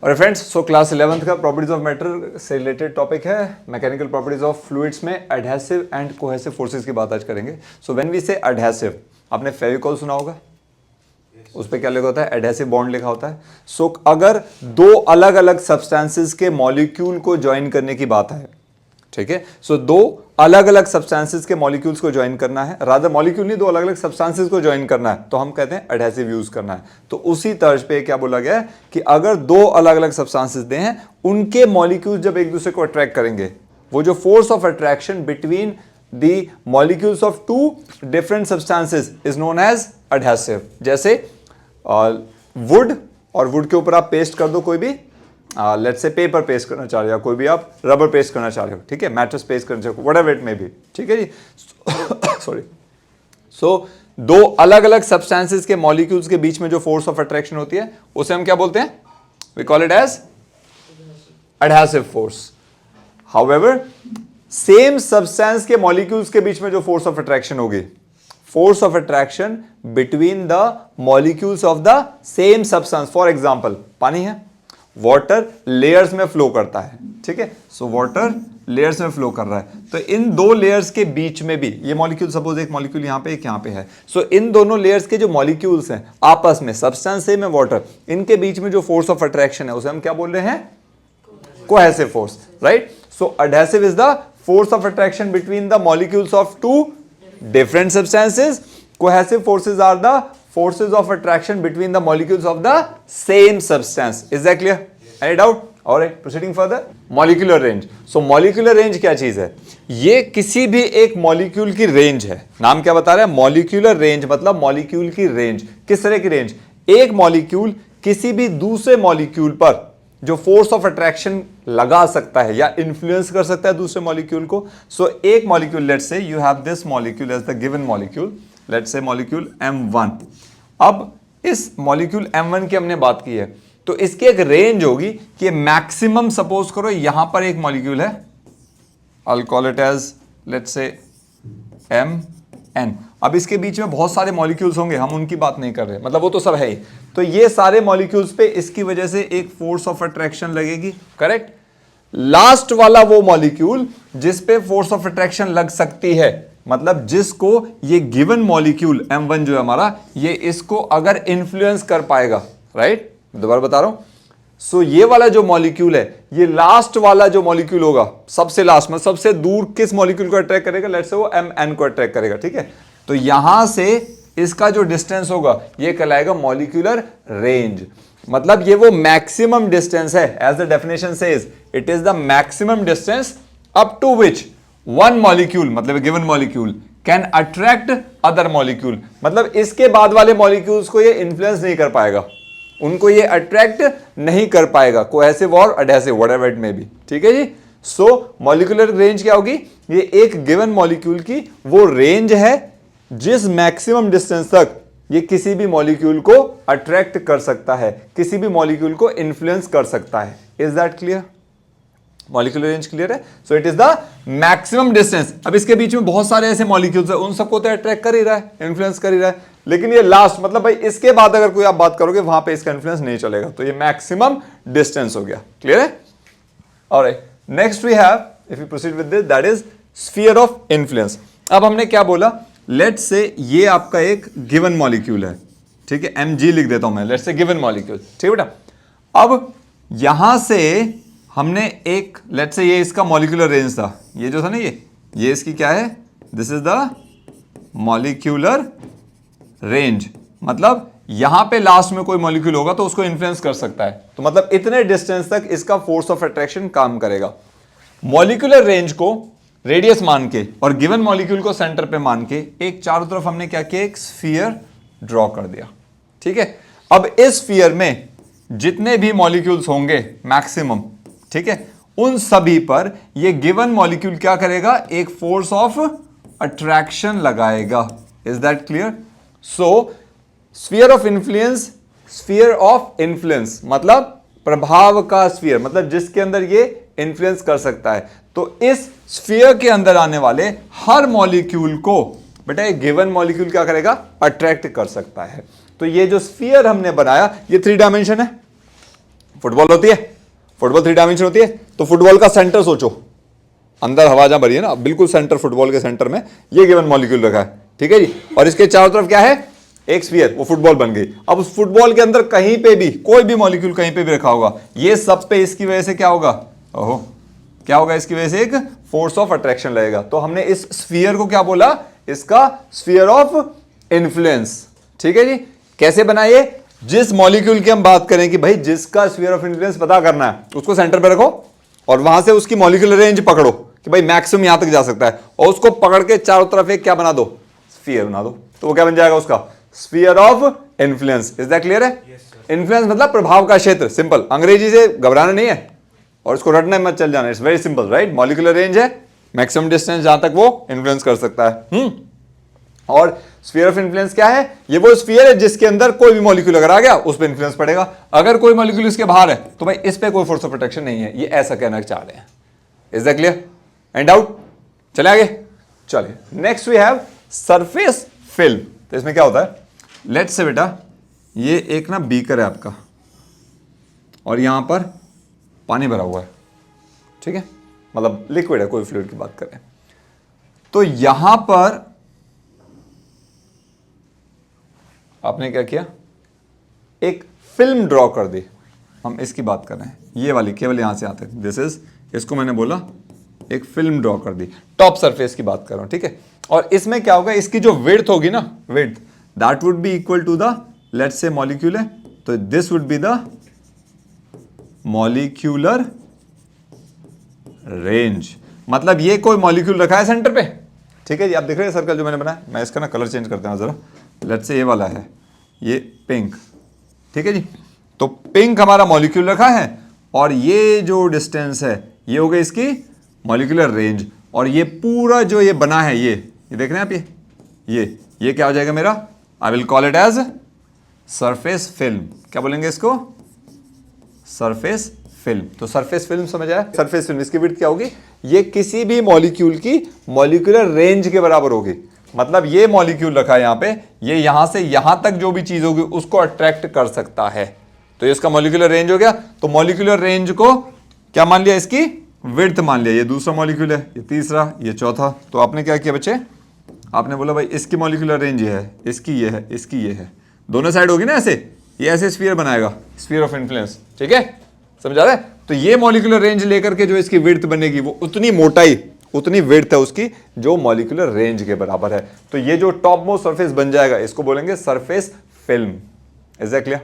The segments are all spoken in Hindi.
और फ्रेंड्स, सो क्लास 11th का प्रॉपर्टीज ऑफ मैटर से रिलेटेड टॉपिक है मैकेनिकल प्रॉपर्टीज ऑफ फ्लूइड्स में एडहेसिव एंड कोहेसिव फोर्सेस की बात आज करेंगे। सो व्हेन वी से एडहेसिव, आपने फेविकॉल सुना होगा, उस पर क्या लिखा होता है? एडहेसिव बॉन्ड लिखा होता है। सो अगर दो अलग अलग सब्सटेंसेस के मॉलिक्यूल को ज्वाइन करने की बात है, ठीक है, सो दो अलग अलग सब्सटेंसेस के मॉलिक्यूल्स को ज्वाइन करना है, रादर मॉलिक्यूल नहीं, दो अलग अलग सब्सटेंसेस को ज्वाइन करना है, तो हम कहते हैं एडहेसिव यूज करना है। तो उसी तर्ज पे क्या बोला गया है कि अगर दो अलग अलग सब्सटेंसेस दे हैं, उनके मॉलिक्यूल्स जब एक दूसरे को अट्रैक्ट करेंगे, वो जो force of attraction between the molecules of two different substances is known as adhesive. जैसे वुड, और वुड के ऊपर आप पेस्ट कर दो कोई भी, लेट्स से पेपर पेस्ट करना चाह रहे हो, कोई भी आप रबर पेस्ट करना चाह रहे हो, ठीक है, मैट्रेस पेस्ट करना चाह रहे हो, व्हाटएवर इट मे बी, ठीक है जी। सॉरी। सो दो अलग अलग सब्सटेंसेस के मॉलिक्यूल्स के बीच में जो फोर्स ऑफ अट्रैक्शन होती है, उसे हम क्या बोलते हैं? We call it as adhesive force. However, same substance के मॉलिक्यूल्स के बीच में जो फोर्स ऑफ अट्रैक्शन होगी, force of attraction between the molecules of the same substance, for example पानी है, वाटर लेयर्स में फ्लो करता है, ठीक है, सो वाटर लेयर्स में फ्लो कर रहा है, तो इन दो लेयर्स के बीच में भी ये मॉलिक्यूल, सपोज एक मॉलिक्यूल यहां पे एक यहां पे है, सो इन दोनों लेयर्स के जो मॉलिक्यूल्स हैं आपस में, सब्सटेंस सेम है वाटर, इनके बीच में जो फोर्स ऑफ अट्रैक्शन है उसे हम क्या बोल रहे हैं? Cohesive force, right. So adhesive is the force of attraction between the molecules of two different substances. Cohesive forces are the forces of attraction between the molecules of the same substance. Is that clear? Any doubt? Alright, proceeding further. Molecular range. So molecular range क्या चीज है? ये किसी भी एक मॉलिक्यूल की रेंज है। नाम क्या बता रहा है? मॉलिक्यूलर रेंज, मतलब मॉलिक्यूल की रेंज। किस तरह की रेंज? एक मॉलिक्यूल किसी भी दूसरे मॉलिक्यूल पर जो फोर्स ऑफ अट्रैक्शन लगा सकता है या इन्फ्लुएंस कर सकता है दूसरे मॉलिक्यूल को। सो एक molecule, let's say you have this molecule as the given molecule, let's say molecule M1। अब इस मॉलिक्यूल M1 की हमने बात की है, तो इसकी एक रेंज होगी कि मैक्सिमम, सपोज करो यहां पर एक मॉलिक्यूल है, I will call it as let's say Mn। अब इसके बीच में बहुत सारे मॉलिक्यूल्स होंगे, हम उनकी बात नहीं कर रहे, मतलब वो तो सब है ही, तो ये सारे मॉलिक्यूल्स पे इसकी वजह से एक फोर्स ऑफ अट्रैक्शन लगेगी, करेक्ट। लास्ट वाला वो मॉलिक्यूल जिस पे फोर्स ऑफ अट्रैक्शन लग सकती है, मतलब जिसको ये गिवन मॉलिक्यूल M1 जो है हमारा, ये इसको अगर इन्फ्लुएंस कर पाएगा, राइट। दोबारा बता रहा हूं, सो ये वाला जो मॉलिक्यूल है, ये लास्ट वाला जो मॉलिक्यूल होगा, सबसे लास्ट में सबसे दूर किस मॉलिक्यूल को अट्रैक्ट करेगा? लेट्स से वो Mn को अट्रैक्ट करेगा, ठीक है। तो यहां से इसका जो डिस्टेंस होगा ये कहलाएगा मॉलिक्यूलर रेंज, मतलब ये वो मैक्सिमम डिस्टेंस है, as the definition says it is the maximum distance up to which one molecule, मतलब given molecule can attract other molecule, मतलब इसके बाद वाले मॉलिक्यूल्स को ये इन्फ्लुएंस नहीं कर पाएगा, उनको ये अट्रैक्ट नहीं कर पाएगा, कोहेसिव और adhesive whatever it may be, ठीक है जी। सो मॉलिक्यूलर रेंज क्या होगी? ये एक गिवन मॉलिक्यूल की वो रेंज है जिस मैक्सिमम डिस्टेंस तक ये किसी भी मॉलिक्यूल को अट्रैक्ट कर सकता है, किसी भी मॉलिक्यूल को इन्फ्लुएंस कर सकता है। Is that clear? Molecular range clear है। So it is the maximum distance. अब इसके बीच में बहुत सारे ऐसे मॉलिक्यूल्स है, उन सबको तो अट्रैक्ट कर ही रहा है, इन्फ्लुएंस कर ही रहा है, लेकिन ये लास्ट, मतलब भाई इसके बाद अगर कोई आप बात करोगे वहां पे इसका इन्फ्लुएंस नहीं चलेगा, तो ये मैक्सिमम डिस्टेंस हो गया। क्लियर है? Alright, next we have, if you proceed with this, that is sphere of influence. अब हमने क्या बोला? लेट्स से ये आपका एक गिवन मॉलिक्यूल है, ठीक है, Mg लिख देता हूं मैं, लेट्स से गिवन मॉलिक्यूल, ठीक है बेटा। अब यहां से हमने एक, लेट्स से ये इसका मॉलिक्यूलर रेंज था, ये जो था ना, ये इसकी क्या है? This is the molecular range, मतलब यहां पे लास्ट में कोई मॉलिक्यूल होगा तो उसको इन्फ्लुएंस कर सकता है, तो मतलब इतने डिस्टेंस तक इसका फोर्स ऑफ अट्रैक्शन काम करेगा। मॉलिक्यूलर रेंज को रेडियस मान के और गिवन मॉलिक्यूल को सेंटर पे मान के एक चारों तरफ हमने क्या किया? एक स्फीयर ड्रॉ कर दिया, ठीक है। अब इस स्फीयर में जितने भी मॉलिक्यूल्स होंगे मैक्सिमम, ठीक है, उन सभी पर ये गिवन मॉलिक्यूल क्या करेगा? एक फोर्स ऑफ अट्रैक्शन लगाएगा। Is that clear? So sphere of influence, sphere of influence मतलब प्रभाव का स्फीयर, मतलब जिसके अंदर ये इन्फ्लुएंस कर सकता है। तो इस स्फीयर के अंदर आने वाले हर मॉलिक्यूल को बेटा एक गिवन मॉलिक्यूल क्या करेगा? अट्रैक्ट कर सकता है। तो ये जो स्फीयर हमने बनाया, ये 3 डायमेंशन है। फुटबॉल होती है, फुटबॉल 3 डायमेंशन होती है, तो फुटबॉल का सेंटर सोचो, अंदर हवा जहां भरी है ना, बिल्कुल सेंटर, फुटबॉल के सेंटर में ये गिवन मॉलिक्यूल रखा है, ठीक है जी। और इसके चारों तरफ क्या है, एक स्फीयर, वो फुटबॉल बन गई। अब उस फुटबॉल के अंदर कहीं पे भी कोई भी मॉलिक्यूल कहीं पे भी रखा होगा, ये सब पे इसकी वजह से क्या होगा, ओहो क्या होगा, इसकी वजह से एक फोर्स ऑफ अट्रैक्शन लगेगा। तो हमने इस स्फीयर को क्या बोला, इसका स्फीयर ऑफ इन्फ्लुएंस, ठीक है जी। कैसे बनाइए, जिस मॉलिक्यूल की हम बात करें कि भाई जिसका स्फीयर ऑफ इन्फ्लुएंस पता करना है, उसको सेंटर पे रखो और वहां से उसकी मॉलिक्यूलर रेंज पकड़ो कि भाई मैक्सिमम यहां तक जा सकता है, और उसको पकड़ के चारों तरफ एक क्या बना दो, स्फीयर बना दो। तो वो क्या बन जाएगा, उसका sphere of influence. Is that clear है? इन्फ्लुएंस मतलब प्रभाव का क्षेत्र, सिंपल, अंग्रेजी से घबराना नहीं है और इसको रटने मत चल जाना, it's very simple, right. Molecular range है, मैक्सिमम डिस्टेंस जहां तक वो इन्फ्लुएंस कर सकता है। और स्फीयर ऑफ इन्फ्लुएंस क्या है, ये वो स्फीयर है जिसके अंदर कोई भी मॉलिक्यूल अगर आ गया उस पर इन्फ्लुएंस पड़ेगा। अगर कोई मॉलिक्यूल इसके बाहर है तो भाई इस पे कोई फोर्स ऑफ प्रोटेक्शन नहीं है, ये ऐसा कहना चाह रहे हैं। Is that clear? And doubt? चले आगे, चलिए next we have surface film. तो इसमें क्या होता है, लेट्स से बेटा ये एक ना बीकर है आपका और यहां पर पानी भरा हुआ है, ठीक है, मतलब लिक्विड है, कोई फ्लूइड की बात करें। तो यहां पर आपने क्या किया, एक फिल्म ड्रॉ कर दी। हम इसकी बात कर रहे हैं, ये वाली केवल यहां से आते हैं, दिस इज, इसको मैंने बोला एक फिल्म ड्रॉ कर दी, टॉप सरफेस की बात कर रहा हूं, ठीक है। और इसमें क्या होगा, इसकी जो विड्थ होगी ना, width that would be equal to the, let's say molecule है तो this would be the molecular range. मतलब ये कोई मॉलिक्यूल रखा है सेंटर पे, ठीक है जी। आप देख रहे हैं सर्कल जो मैंने बनाया, मैं इसका ना कलर चेंज करता हूं जरा, लेट्स से ये वाला है, ये पिंक, ठीक है जी। तो पिंक हमारा मॉलिक्यूल रखा है और ये जो डिस्टेंस है ये हो गई इसकी मॉलिक्यूलर रेंज, और ये पूरा जो ये बना है, ये देख रहे हैं आप, ये क्या हो जाएगा मेरा, I will call it as surface film. क्या बोलेंगे इसको, सरफेस फिल्म। तो सरफेस फिल्म समझ आया, सरफेस फिल्म, इसकी विड्थ क्या होगी, ये किसी भी मॉलिक्यूल की मॉलिक्यूलर रेंज के बराबर होगी। मतलब ये मॉलिक्यूल रखा है यहां पे, ये यहां से यहां तक जो भी चीज होगी उसको अट्रैक्ट कर सकता है, तो ये इसका मॉलिक्यूलर रेंज हो गया। तो मॉलिक्यूलर रेंज को क्या मान लिया, इसकी विड्थ मान लिया। ये दूसरा मॉलिक्यूल है, ये तीसरा, ये चौथा। तो आपने क्या किया बच्चे, आपने बोला भाई इसकी मॉलिक्यूलर रेंज ये है, इसकी ये है, इसकी ये है, दोनों साइड होगी ना ऐसे, ये ऐसे स्फीयर बनाएगा, स्फीयर ऑफ इन्फ्लुएंस, ठीक है, समझा रहे। तो ये मॉलिक्यूलर रेंज लेकर के जो इसकी विड्थ बनेगी वो उतनी मोटाई, उतनी विड्थ है उसकी जो मॉलिक्यूलर रेंज के बराबर है। तो ये जो टॉप मोस्ट सरफेस बन जाएगा इसको बोलेंगे surface film. Is that clear?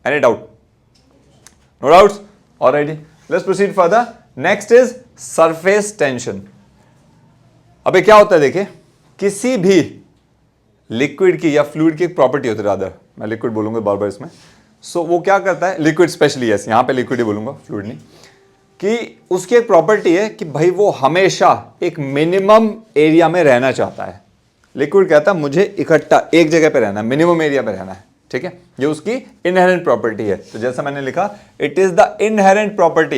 Any doubt? No doubts? Alright, let's proceed further. Next is surface tension. अबे क्या होता है, देखिए किसी भी लिक्विड की या फ्लूइड की एक प्रॉपर्टी होती है, रादर मैं लिक्विड बोलूंगा बार बार इसमें। सो वो क्या करता है, लिक्विड स्पेशली, यस यहां पे लिक्विड ही बोलूंगा, फ्लूइड नहीं, कि उसकी एक प्रॉपर्टी है कि भाई वो हमेशा एक मिनिमम एरिया में रहना चाहता है। लिक्विड कहता है मुझे इकट्ठा एक जगह पे रहना है, मिनिमम एरिया पे रहना है, ठीक है, ये उसकी इनहेरेंट प्रॉपर्टी है। तो जैसा मैंने लिखा, it is the inherent property,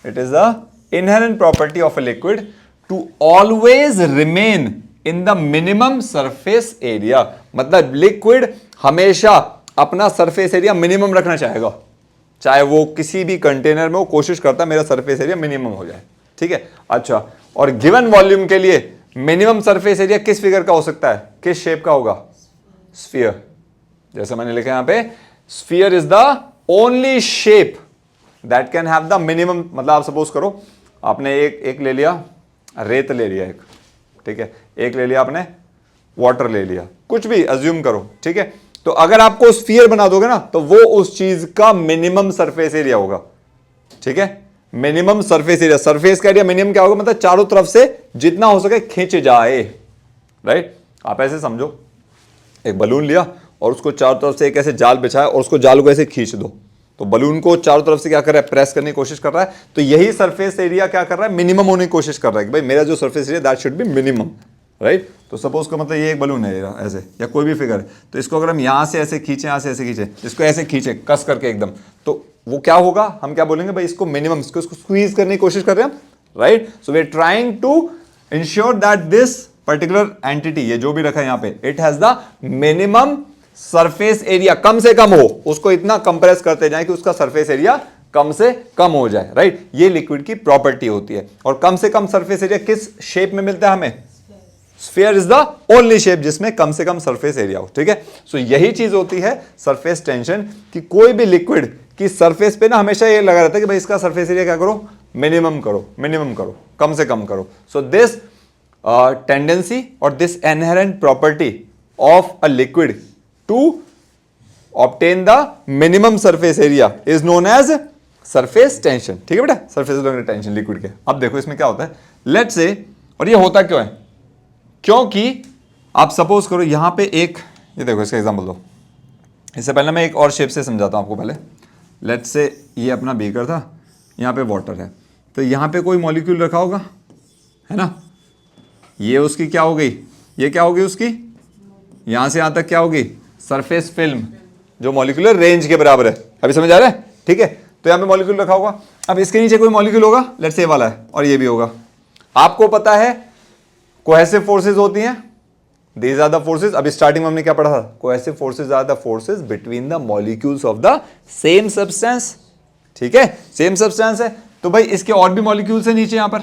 it is the inherent property of a liquid to always remain in the minimum surface area. मतलब लिक्विड हमेशा अपना सरफेस एरिया मिनिमम रखना चाहेगा, चाहे वो किसी भी कंटेनर में वो कोशिश करता है मेरा सरफेस एरिया मिनिमम हो जाए, ठीक है। अच्छा, और गिवन वॉल्यूम के लिए मिनिमम सरफेस एरिया किस फिगर का हो सकता है, किस शेप का होगा, स्फीयर। जैसे मैंने लिखा यहां पे, sphere is the only shape that can have the minimum. मतलब आप सपोज करो आपने एक ले लिया, रेत ले लिया एक, ठीक है, एक ले लिया आपने वाटर ले लिया, कुछ भी अज्यूम करो, ठीक है। तो अगर आपको स्फीयर बना दोगे ना तो वो उस चीज का मिनिमम सरफेस एरिया होगा, ठीक है, मिनिमम सरफेस एरिया। सरफेस का एरिया मिनिमम क्या होगा, मतलब चारों तरफ से जितना हो सके खींच जाए, राइट। आप ऐसे समझो, एक बलून लिया और उसको चारों तरफ से एक ऐसे जाल बिछाया और उसको जाल को ऐसे खींच दो, तो बलून को चारों तरफ से क्या कर रहा है, प्रेस करने की कोशिश कर रहा है। तो यही सरफेस एरिया क्या कर रहा है, मिनिमम होने की कोशिश कर रहा है कि भाई मेरा जो surface area that should be minimum, right. तो सपोज का मतलब ये एक बलून है ऐसे, या कोई भी फिगर है, तो इसको अगर हम यहां से ऐसे खींचे, यहां से ऐसे खींचे, इसको ऐसे खींचे कस करके एकदम, तो वो क्या होगा, हम क्या बोलेंगे भाई इसको मिनिमम, इसको स्क्वीज करने की कोशिश कर रहे हैं हम, right. So we are trying to ensure that this particular entity, ये जो भी रखा है यहां पे, it has the minimum surface area कम से कम हो, उसको इतना कंप्रेस करते जाए कि उसका सरफेस एरिया कम से कम हो जाए, राइट। ये लिक्विड की प्रॉपर्टी होती है। और कम से कम सरफेस एरिया किस शेप में मिलता है हमें? Sphere is the only shape जिसमें कम से कम सरफेस एरिया हो, ठीक है। सो यही चीज होती है सरफेस टेंशन, कि कोई भी लिक्विड की सरफेस पे ना हमेशा ये लगा रहता है कि भाई इसका सरफेस एरिया क्या करो, मिनिमम करो, मिनिमम करो, कम से कम करो। सो दिस टेंडेंसी और this inherent property of a liquid to obtain the minimum surface area is known as surface tension, ठीक है बेटा, सरफेस टेंशन लिक्विड के। अब देखो इसमें क्या होता है, लेट्स से, और ये होता क्यों है, क्योंकि आप सपोज करो यहां पे एक, ये देखो इसका एग्जांपल दो, इससे पहले मैं एक और शेप से समझाता हूं आपको। पहले लेट्स से ये अपना बीकर था, यहाँ पे वाटर है, तो यहाँ पे कोई मॉलिक्यूल रखा होगा, है ना, ये उसकी क्या हो गई, ये क्या होगी उसकी, यहां से यहां तक क्या होगी, सरफेस फिल्म, जो मॉलिक्यूलर रेंज के बराबर है। अभी समझ आ रहा है, ठीक है। तो यहाँ पे मॉलिक्यूल रखा होगा, अब इसके नीचे कोई मॉलिक्यूल होगा, लेट्स से वाला है, और ये भी होगा। आपको पता है कोहेसिव फोर्सेस होती हैं, दीज आर द फोर्सेस। अभी स्टार्टिंग में हमने क्या पढ़ा था, cohesive forces are the forces between the molecules of the same substance, ठीक है, सेम सब्सटेंस है। तो भाई इसके और भी मॉलिक्यूल्स है नीचे यहां पर,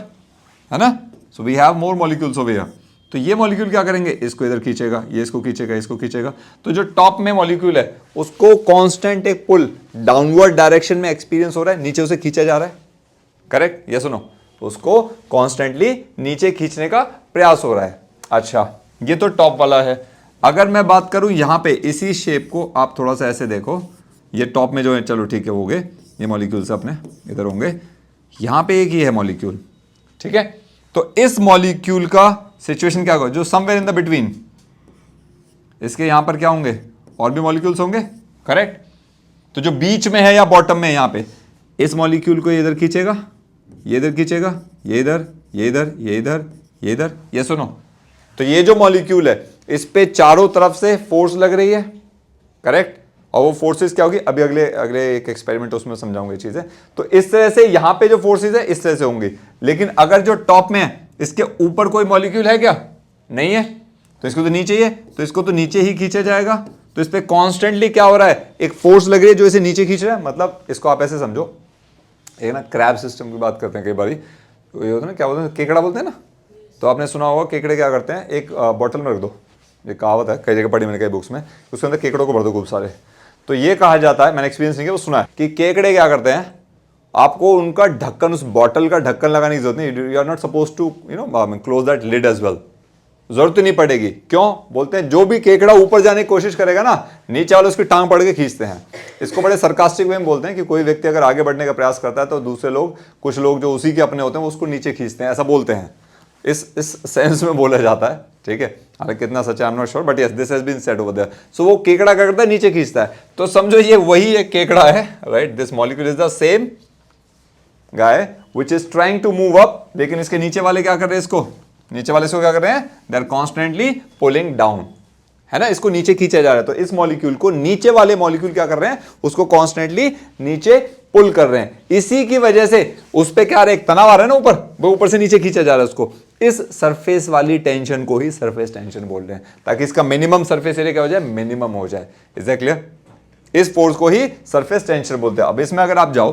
है ना, so we have more molecules over here. तो ये मॉलिक्यूल क्या करेंगे, इसको इधर खींचेगा, ये इसको खींचेगा, इसको खींचेगा। तो जो टॉप में मॉलिक्यूल है उसको कांस्टेंट एक पुल डाउनवर्ड डायरेक्शन में एक्सपीरियंस हो रहा है, नीचे उसे खींचा जा रहा है, करेक्ट, ये सुनो, तो उसको कॉन्स्टेंटली नीचे खींचने का प्रयास हो रहा है। अच्छा, ये तो टॉप वाला है। अगर मैं बात करूं यहां पे इसी शेप को, आप थोड़ा सा ऐसे देखो, ये टॉप में जो है, चलो ठीक है, हो गए ये मॉलिक्यूल्स अपने इधर होंगे, यहां पे एक ही है मॉलिक्यूल, ठीक है। तो इस मॉलिक्यूल का सिचुएशन क्या होगा, जो समवेयर इन द बिटवीन, इसके यहां पर क्या होंगे, और भी मॉलिक्यूल्स होंगे, करेक्ट। तो जो बीच में है या बॉटम में है यहां पे, इस मॉलिक्यूल को ये इधर खींचेगा, ये इधर खींचेगा, ये इधर, ये इधर, ये इधर, ये इधर, ये सुनो। तो ये जो मॉलिक्यूल है इस पे चारों तरफ से फोर्स लग रही है, करेक्ट। और वो फोर्सेस क्या होगी, अभी अगले अगले एक एक्सपेरिमेंट उसमें समझाऊंगा ये चीजें। तो इस तरह से यहां पे जो फोर्सेस है इस तरह से होंगी। लेकिन अगर जो टॉप में है इसके ऊपर कोई मॉलिक्यूल है क्या, नहीं है, तो इसको तो नीचे ही है, तो इसको तो नीचे ही खींचा जाएगा। तो इस पे कॉन्स्टेंटली क्या हो रहा है, एक फोर्स लग रही है जो इसे नीचे खींच रहा है। मतलब इसको आप ऐसे समझो, एक ना क्रैब सिस्टम की बात करते हैं कई बार, तो ये होता है ना, क्या बोलते हैं, केकड़ा बोलते हैं ना। तो आपने सुना होगा केकड़े क्या करते हैं, एक बॉटल में रख दो, ये कहावत है, कई जगह पढ़ी मैंने कई बुक्स में, उसके अंदर केकड़ों को भर दो खूब सारे। तो ये कहा जाता है, मैंने एक्सपीरियंस नहीं किया, वो सुना है कि केकड़े क्या करते हैं, आपको उनका ढक्कन, उस बॉटल का ढक्कन लगाने की जरूरत नहीं, you are not suppose to close that lid as well, जरूरत नहीं पड़ेगी। क्यों बोलते हैं, जो भी केकड़ा ऊपर जाने की कोशिश करेगा ना, नीचे वाले उसकी टांग पकड़ के खींचते हैं। इसको बड़े सरकास्टिक वे में बोलते हैं कि कोई व्यक्ति अगर आगे बढ़ने का प्रयास करता है तो दूसरे लोग, कुछ लोग जो उसी के अपने होते हैं, वो उसको नीचे खींचते हैं, ऐसा बोलते हैं। इस सेंस में बोला जाता है, ठीक है। हालांकि कितना सच है I am not sure, but yes this has been said over there. So वो केकड़ा क्या करता है, नीचे खींचता है। तो समझो ये वही एक केकड़ा है, right. This molecule is the same guy which is trying to move up, लेकिन इसके नीचे वाले क्या कर रहे हैं, इसको नीचे वाले इसको क्या कर रहे हैं, they are constantly pulling down, है ना, इसको नीचे खींचा जा रहा है। तो इस मॉलिक्यूल को नीचे वाले मॉलिक्यूल क्या कर रहे हैं, उसको कॉन्स्टेंटली नीचे पुल कर रहे हैं। इसी की वजह से उस पे क्या एक तनाव आ रहा है ना ऊपर, वो ऊपर से नीचे खींचा जा रहा है उसको। इस सरफेस वाली टेंशन को ही सरफेस टेंशन बोल रहे हैं, ताकि इसका मिनिमम सरफेस एरिया क्या हो जाए, मिनिमम हो जाए। Is that clear? इस फोर्स को ही सरफेस टेंशन बोलते हैं। अब इसमें अगर आप जाओ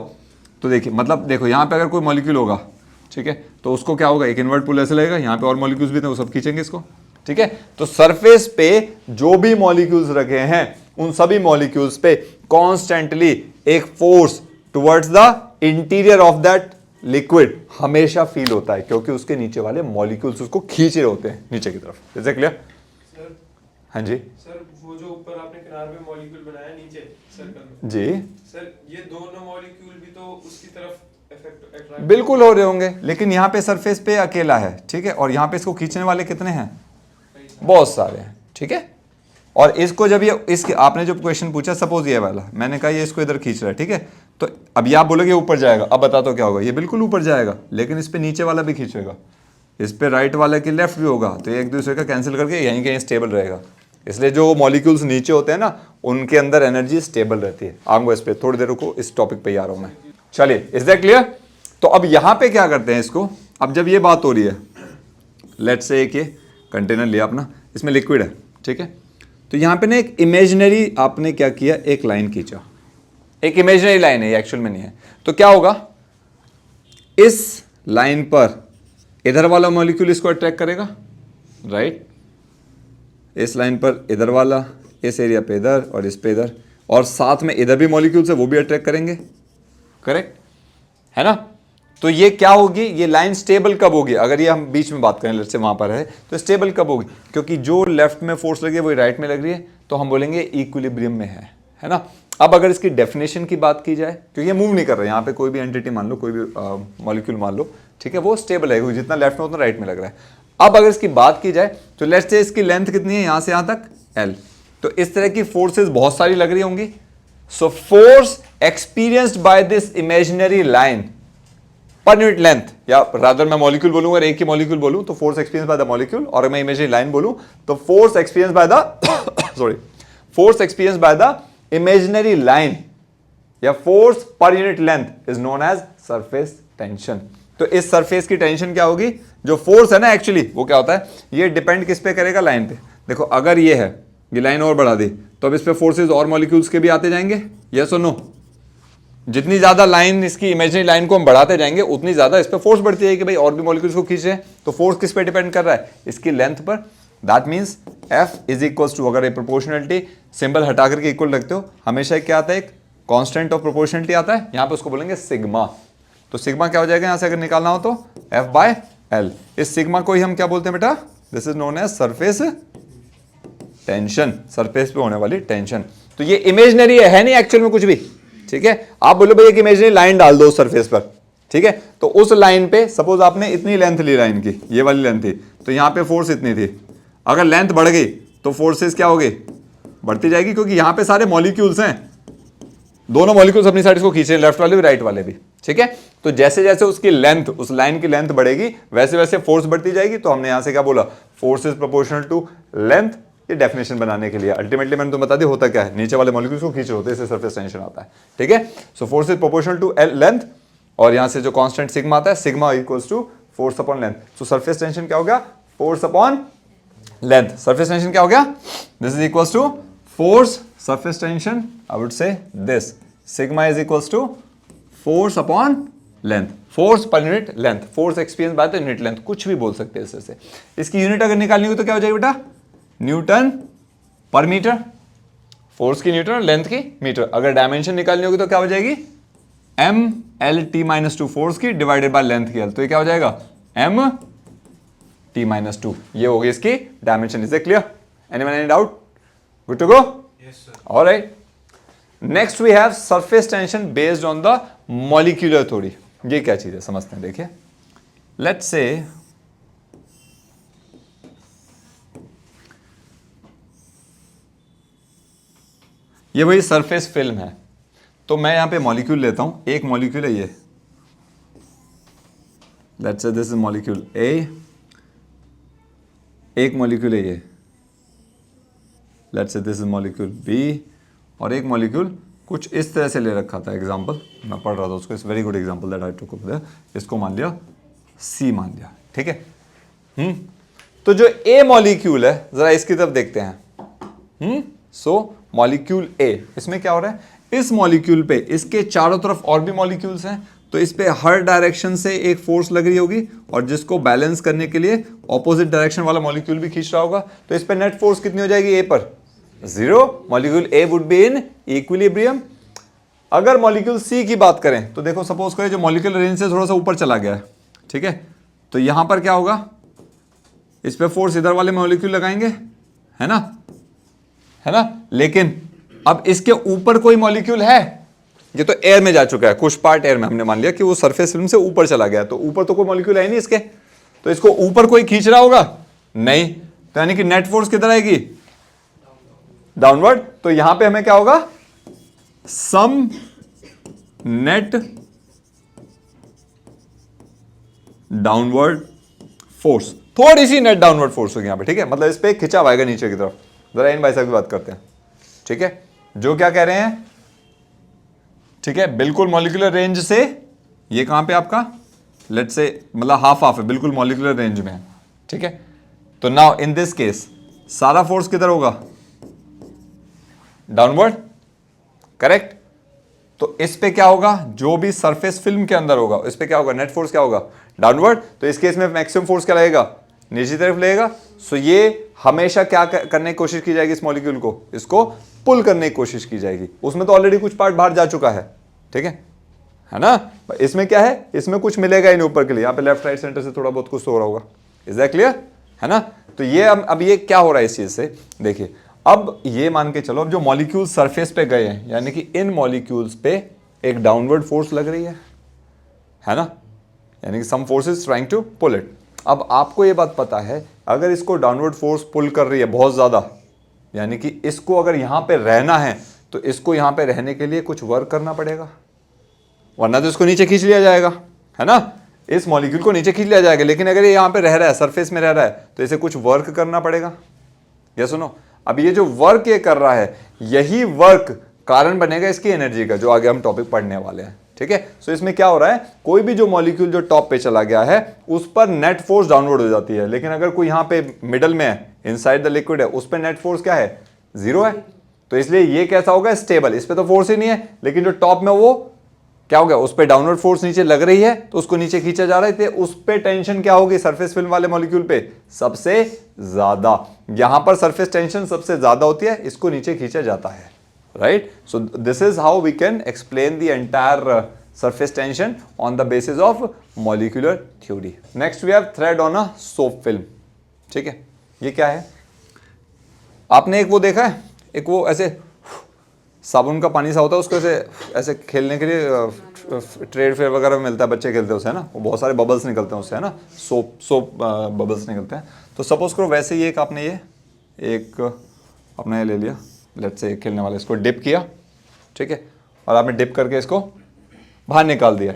तो देखिए, मतलब देखो यहां पे अगर कोई मॉलिक्यूल होगा, ठीक है, तो उसको क्या होगा, एक इनवर्ट पुल ऐसे लगेगा, यहाँ पे और मॉलिक्यूल्स भी थे, वो सब खींचेंगे इसको, ठीक है। तो सरफेस पे जो भी मॉलिक्यूल्स रखे हैं, उन सभी मॉलिक्यूल्स पे कॉन्स्टेंटली एक force towards the interior of that liquid हमेशा फील होता है, क्योंकि उसके नीचे वाले मॉलिक्यूल्स उसको खींच रहे होते हैं नीचे की तरफ। Is that clear? हाँ जी सर, वो जो ऊपर आपने किनारे पे मॉलिक्यूल बनाया नीचे सर्कल में, जी सर ये दोनों मॉलिक्यूल भी तो उसकी तरफ अट्रैक्ट बिल्कुल हो रहे होंगे, लेकिन यहाँ पे सरफेस पे अकेला है, ठीक है, और यहाँ पे इसको खींचने वाले कितने हैं, बहुत सारे हैं, ठीक है। और इसको जब ये इसके आपने जो क्वेश्चन पूछा, सपोज ये वाला, मैंने कहा ये इसको इधर खींच रहा है, ठीक है, तो अब ये आप बोलोगे ऊपर जाएगा, अब बता दो क्या होगा, ये बिल्कुल ऊपर जाएगा, लेकिन इस पे नीचे वाला भी खींचेगा, इस पे राइट वाला की लेफ्ट भी होगा, तो ये एक दूसरे का कैंसिल करके यहीं कहीं स्टेबल रहेगा। इसलिए जो मॉलिक्यूल्स नीचे होते हैं ना, उनके अंदर एनर्जी स्टेबल रहती है। आऊंगा इस पे थोड़ी देर, रुको, इस टॉपिक पे ही आ रहा हूं मैं। चलिए, इज दैट क्लियर? तो अब यहां पे क्या करते हैं इसको, अब जब ये बात हो रही है, लेट्स से एक ये कंटेनर लिया अपना, इसमें लिक्विड है, ठीक है, तो तो यहां पे ना एक इमेजिनरी आपने क्या किया, एक लाइन खींचा, एक इमेजिनरी लाइन है, ये एक्चुअल में नहीं है। तो क्या होगा, इस लाइन पर इधर वाला मॉलिक्यूल इसको अट्रैक्ट करेगा, राइट, इस लाइन पर इधर वाला, इस एरिया पे इधर और इस पे इधर, और साथ में इधर भी मॉलिक्यूल्स है वो भी अट्रैक्ट करेंगे, करेक्ट है ना। तो ये क्या होगी, ये लाइन स्टेबल कब होगी, अगर ये हम बीच में बात करें लेट्स से वहां पर है, तो स्टेबल कब होगी, क्योंकि जो लेफ्ट में फोर्स लगी है वही राइट में लग रही है, तो हम बोलेंगे इक्विलिब्रियम में है ना। अब अगर इसकी डेफिनेशन की बात की जाए, क्योंकि ये मूव नहीं कर रहा है, यहाँ पे कोई भी एंटिटी मान लो, कोई भी मॉलिक्यूल मान लो, ठीक है, वो स्टेबल है, जितना लेफ्ट में उतना राइट में लग रहा है। अब अगर इसकी बात की जाए तो लेट्स से इसकी लेंथ कितनी है, यहां से यहां तक L, तो इस तरह की फोर्सेस बहुत सारी लग रही होंगी। So force experienced by this imaginary line per unit length, या रादर मैं मॉलिक्यूल बोलूंगा, एक ही मॉलिक्यूल बोलूं तो force experience by the molecule, और मैं इमेजिनरी लाइन बोलूं तो force experience by the sorry force experience by the imaginary line या फोर्स पर unit length is known as surface tension. तो इस सरफेस की टेंशन क्या होगी, जो फोर्स है ना एक्चुअली वो क्या होता है, ये डिपेंड किस पे करेगा, लाइन पे। देखो अगर ये है, ये लाइन और बढ़ा दी तो अब इस पे फोर्सेस और मॉलिक्यूल्स के भी आते जाएंगे, यस और नो। जितनी ज्यादा लाइन इसकी इमेजिनरी लाइन को हम बढ़ाते जाएंगे उतनी ज्यादा इस पे फोर्स बढ़ती जाएगी, भाई और भी मॉलिक्यूल्स को खींच रहे हैं, तो फोर्स किस पे डिपेंड कर रहा है, इसकी लेंथ पर। That means F is equals to, अगर ये प्रोपोर्शनलिटी सिंबल हटा करके इक्वल रखते हो, हमेशा क्या आता है, एक कांस्टेंट ऑफ प्रोपोर्शनलिटी आता है, यहां पे उसको बोलेंगे सिग्मा। तो सिग्मा क्या हो जाएगा, यहां से अगर निकालना हो तो F बाय L। इस सिग्मा को ही हम क्या बोलते हैं बेटा, this is known as surface tension, surface पे होने वाली टेंशन। तो ये इमेजिनरी है नहीं एक्चुअल में कुछ भी, ठीक है। आप बोलो भाई एक इमेजिनरी लाइन डाल दो सरफेस पर, ठीक है, तो उस लाइन पे सपोज आपने इतनी लेंथ ली लाइन की, ये वाली लेंथ थी, तो यहां पे फोर्स इतनी थी, अगर लेंथ बढ़ गई तो फोर्सेस क्या हो गई, बढ़ती जाएगी, क्योंकि यहां पे सारे मॉलिक्यूल्स हैं, दोनों मॉलिक्यूल्स अपनी साइड को खींच रहे हैं, लेफ्ट वाले भी राइट वाले भी, ठीक है। तो जैसे जैसे उसकी लेंथ, उस लाइन की लेंथ बढ़ेगी वैसे वैसे फोर्स बढ़ती जाएगी। तो हमने यहां से क्या बोला, force is proportional to length, ये डेफिनेशन बनाने के लिए। अल्टीमेटली मैंने तुम्हें बता दिया होता क्या है, नीचे वाले मॉलिक्यूल्स को खींच रहे होते हैं, इससे सरफेस टेंशन आता है, ठीक है। So force is proportional to length, और यहां से जो कांस्टेंट सिग्मा आता है, sigma equals to force upon length. So surface tension क्या हो गया, force upon length. Surface tension क्या हो गया, this is equals to force, surface tension I would say this, sigma is equals to force upon length, force पर unit length, force experience by the unit length, कुछ भी बोल सकते हैं इससे। इसकी यूनिट अगर निकालनी हो तो क्या हो जाएगी बेटा, न्यूटन पर मीटर, फोर्स की न्यूटन और लेंथ की मीटर। अगर डायमेंशन निकालनी होगी तो क्या हो जाएगी, M L T minus two, force की डिवाइडेड बाय लेंथ की एल, तो ये क्या हो जाएगा, एम टी माइनस टू। ये होगी इसकी dimension. Is it clear, anyone any doubt, good to go, yes sir. Alright. Next we have surface tension based on the molecular theory. ये क्या चीज है समझते हैं, देखिए लेट्स से ये वही सरफेस फिल्म है, तो मैं यहां पे मॉलिक्यूल लेता हूं, एक मॉलिक्यूल है ये, let's say this is molecule ए, एक मॉलिक्यूल है ये, let's say this is molecule B, और एक मॉलिक्यूल कुछ इस तरह से ले रखा था। एग्जांपल मैं पढ़ रहा था उसको, it's very good example that I took there, इसको मान लिया सी मान लिया, ठीक है। तो जो ए मॉलिक्यूल है जरा इसकी तरफ देखते हैं। सो मॉलिक्यूल ए, इसमें क्या हो रहा है, इस मॉलिक्यूल पे इसके चारों तरफ और भी मॉलिक्यूल्स हैं, तो इस पे हर डायरेक्शन से एक फोर्स लग रही होगी, और जिसको बैलेंस करने के लिए ऑपोजिट डायरेक्शन वाला मॉलिक्यूल भी खींच रहा होगा। तो इस पे नेट फोर्स कितनी हो जाएगी, ए पर zero, molecule A would be in equilibrium. अगर मॉलिक्यूल सी की बात करें तो देखो सपोज करें जो मॉलिक्यूल रेंज से थोड़ा सा ऊपर चला गया है, ठीक है, तो यहां पर क्या होगा, इस पे फोर्स इधर वाले मॉलिक्यूल लगाएंगे, है ना, है ना। लेकिन अब इसके ऊपर कोई मॉलिक्यूल है, ये तो एयर में जा चुका है, कुछ पार्ट एयर में, हमने मान लिया कि वो सरफेस फिल्म से ऊपर चला गया, तो ऊपर तो कोई मॉलिक्यूल है नहीं इसके, तो इसको ऊपर कोई खींच रहा होगा नहीं, तो यानी कि नेट फोर्स किधर आएगी, डाउनवर्ड। तो यहां पे हमें क्या होगा, सम नेट डाउनवर्ड फोर्स, थोड़ी सी नेट डाउनवर्ड फोर्स होगी यहां पे, ठीक है, मतलब इस पे खिंचाव आएगा नीचे की तरफ। जरा इन भाई साहब की बात करते हैं, ठीक है, जो क्या कह रहे हैं, ठीक है, बिल्कुल मॉलिक्यूलर रेंज से ये कहां पे आपका, लेट्स से मतलब हाफ हाफ है, बिल्कुल मॉलिक्यूलर रेंज में है, ठीक है। तो नाउ इन दिस केस सारा फोर्स किधर होगा, डाउनवर्ड, करेक्ट। तो इस पे क्या होगा, जो भी सरफेस फिल्म के अंदर होगा इस पे क्या होगा, नेट फोर्स क्या होगा, डाउनवर्ड। तो इस केस में मैक्सिमम फोर्स क्या लगेगा, नीचे तरफ लगेगा। सो ये हमेशा क्या करने की कोशिश की जाएगी, इस मॉलिक्यूल को, इसको पुल करने की कोशिश की जाएगी। उसमें तो ऑलरेडी कुछ पार्ट बाहर जा चुका है, ठीक है ना। इसमें क्या है, इसमें कुछ मिलेगा ही नहीं ऊपर के लिए, यहाँ पे लेफ्ट राइट सेंटर से थोड़ा बहुत कुछ तो हो रहा होगा। इज दैट क्लियर, है ना। तो ये अब ये क्या हो रहा है इस चीज से, देखिए अब ये मान के चलो, अब जो मॉलिक्यूल सरफेस पे गए हैं, यानी कि इन मॉलिक्यूल्स पे एक डाउनवर्ड फोर्स लग रही है ना, यानी कि some force is trying to pull it. अब आपको ये बात पता है, अगर इसको डाउनवर्ड फोर्स पुल कर रही है बहुत ज्यादा, यानी कि इसको अगर यहां पे रहना है तो इसको यहां पे रहने के लिए कुछ वर्क करना पड़ेगा, वरना तो इसको नीचे खींच लिया जाएगा, है ना। इस मॉलिक्यूल को नीचे खींच लिया जाएगा, लेकिन अगर ये यहां पे रह रहा है, सरफेस में रह रहा है, तो इसे कुछ वर्क करना पड़ेगा। ये सुनो, अब ये जो वर्क ये कर रहा है, यही वर्क कारण बनेगा इसकी एनर्जी का, जो आगे हम टॉपिक पढ़ने वाले हैं, ठीक है। सो इसमें क्या हो रहा है, कोई भी जो मॉलिक्यूल जो टॉप पे चला गया है उस पर नेट फोर्स डाउनवर्ड हो जाती है, लेकिन अगर कोई यहां पे मिडल में है, इनसाइड द लिक्विड है, उस पर नेट फोर्स क्या है, जीरो है। तो इसलिए ये कैसा होगा, स्टेबल। इस पे तो फोर्स ही नहीं है, लेकिन जो टॉप में वो क्या हो गया, उस पर डाउनवर्ड फोर्स नीचे लग रही है, तो उसको नीचे खींचा जा रहा है, तो उस पे टेंशन क्या होगी, सरफेस फिल्म वाले मॉलिक्यूल पे सबसे ज्यादा। यहां पर सरफेस टेंशन सबसे ज्यादा होती है, इसको नीचे खींचा जाता है, right. So this is how we can explain the entire surface tension on the basis of molecular theory. Next we have thread on a soap film. ठीक है, ये क्या है, आपने एक वो देखा है, एक वो ऐसे साबुन का पानी सा होता है, उसको ऐसे ऐसे खेलने के लिए ट्रेड फेयर वगैरह में मिलता है, बच्चे खेलते हैं उससे, है ना, वो बहुत सारे बबल्स निकलते हैं उससे, है ना, सोप बबल्स निकलते हैं। तो सपोज करो वैसे ही एक आपने ये एक अपना ये ले लिया, लेट्स से खेलने वाला, इसको डिप किया, ठीक है, और आपने डिप करके इसको बाहर निकाल दिया,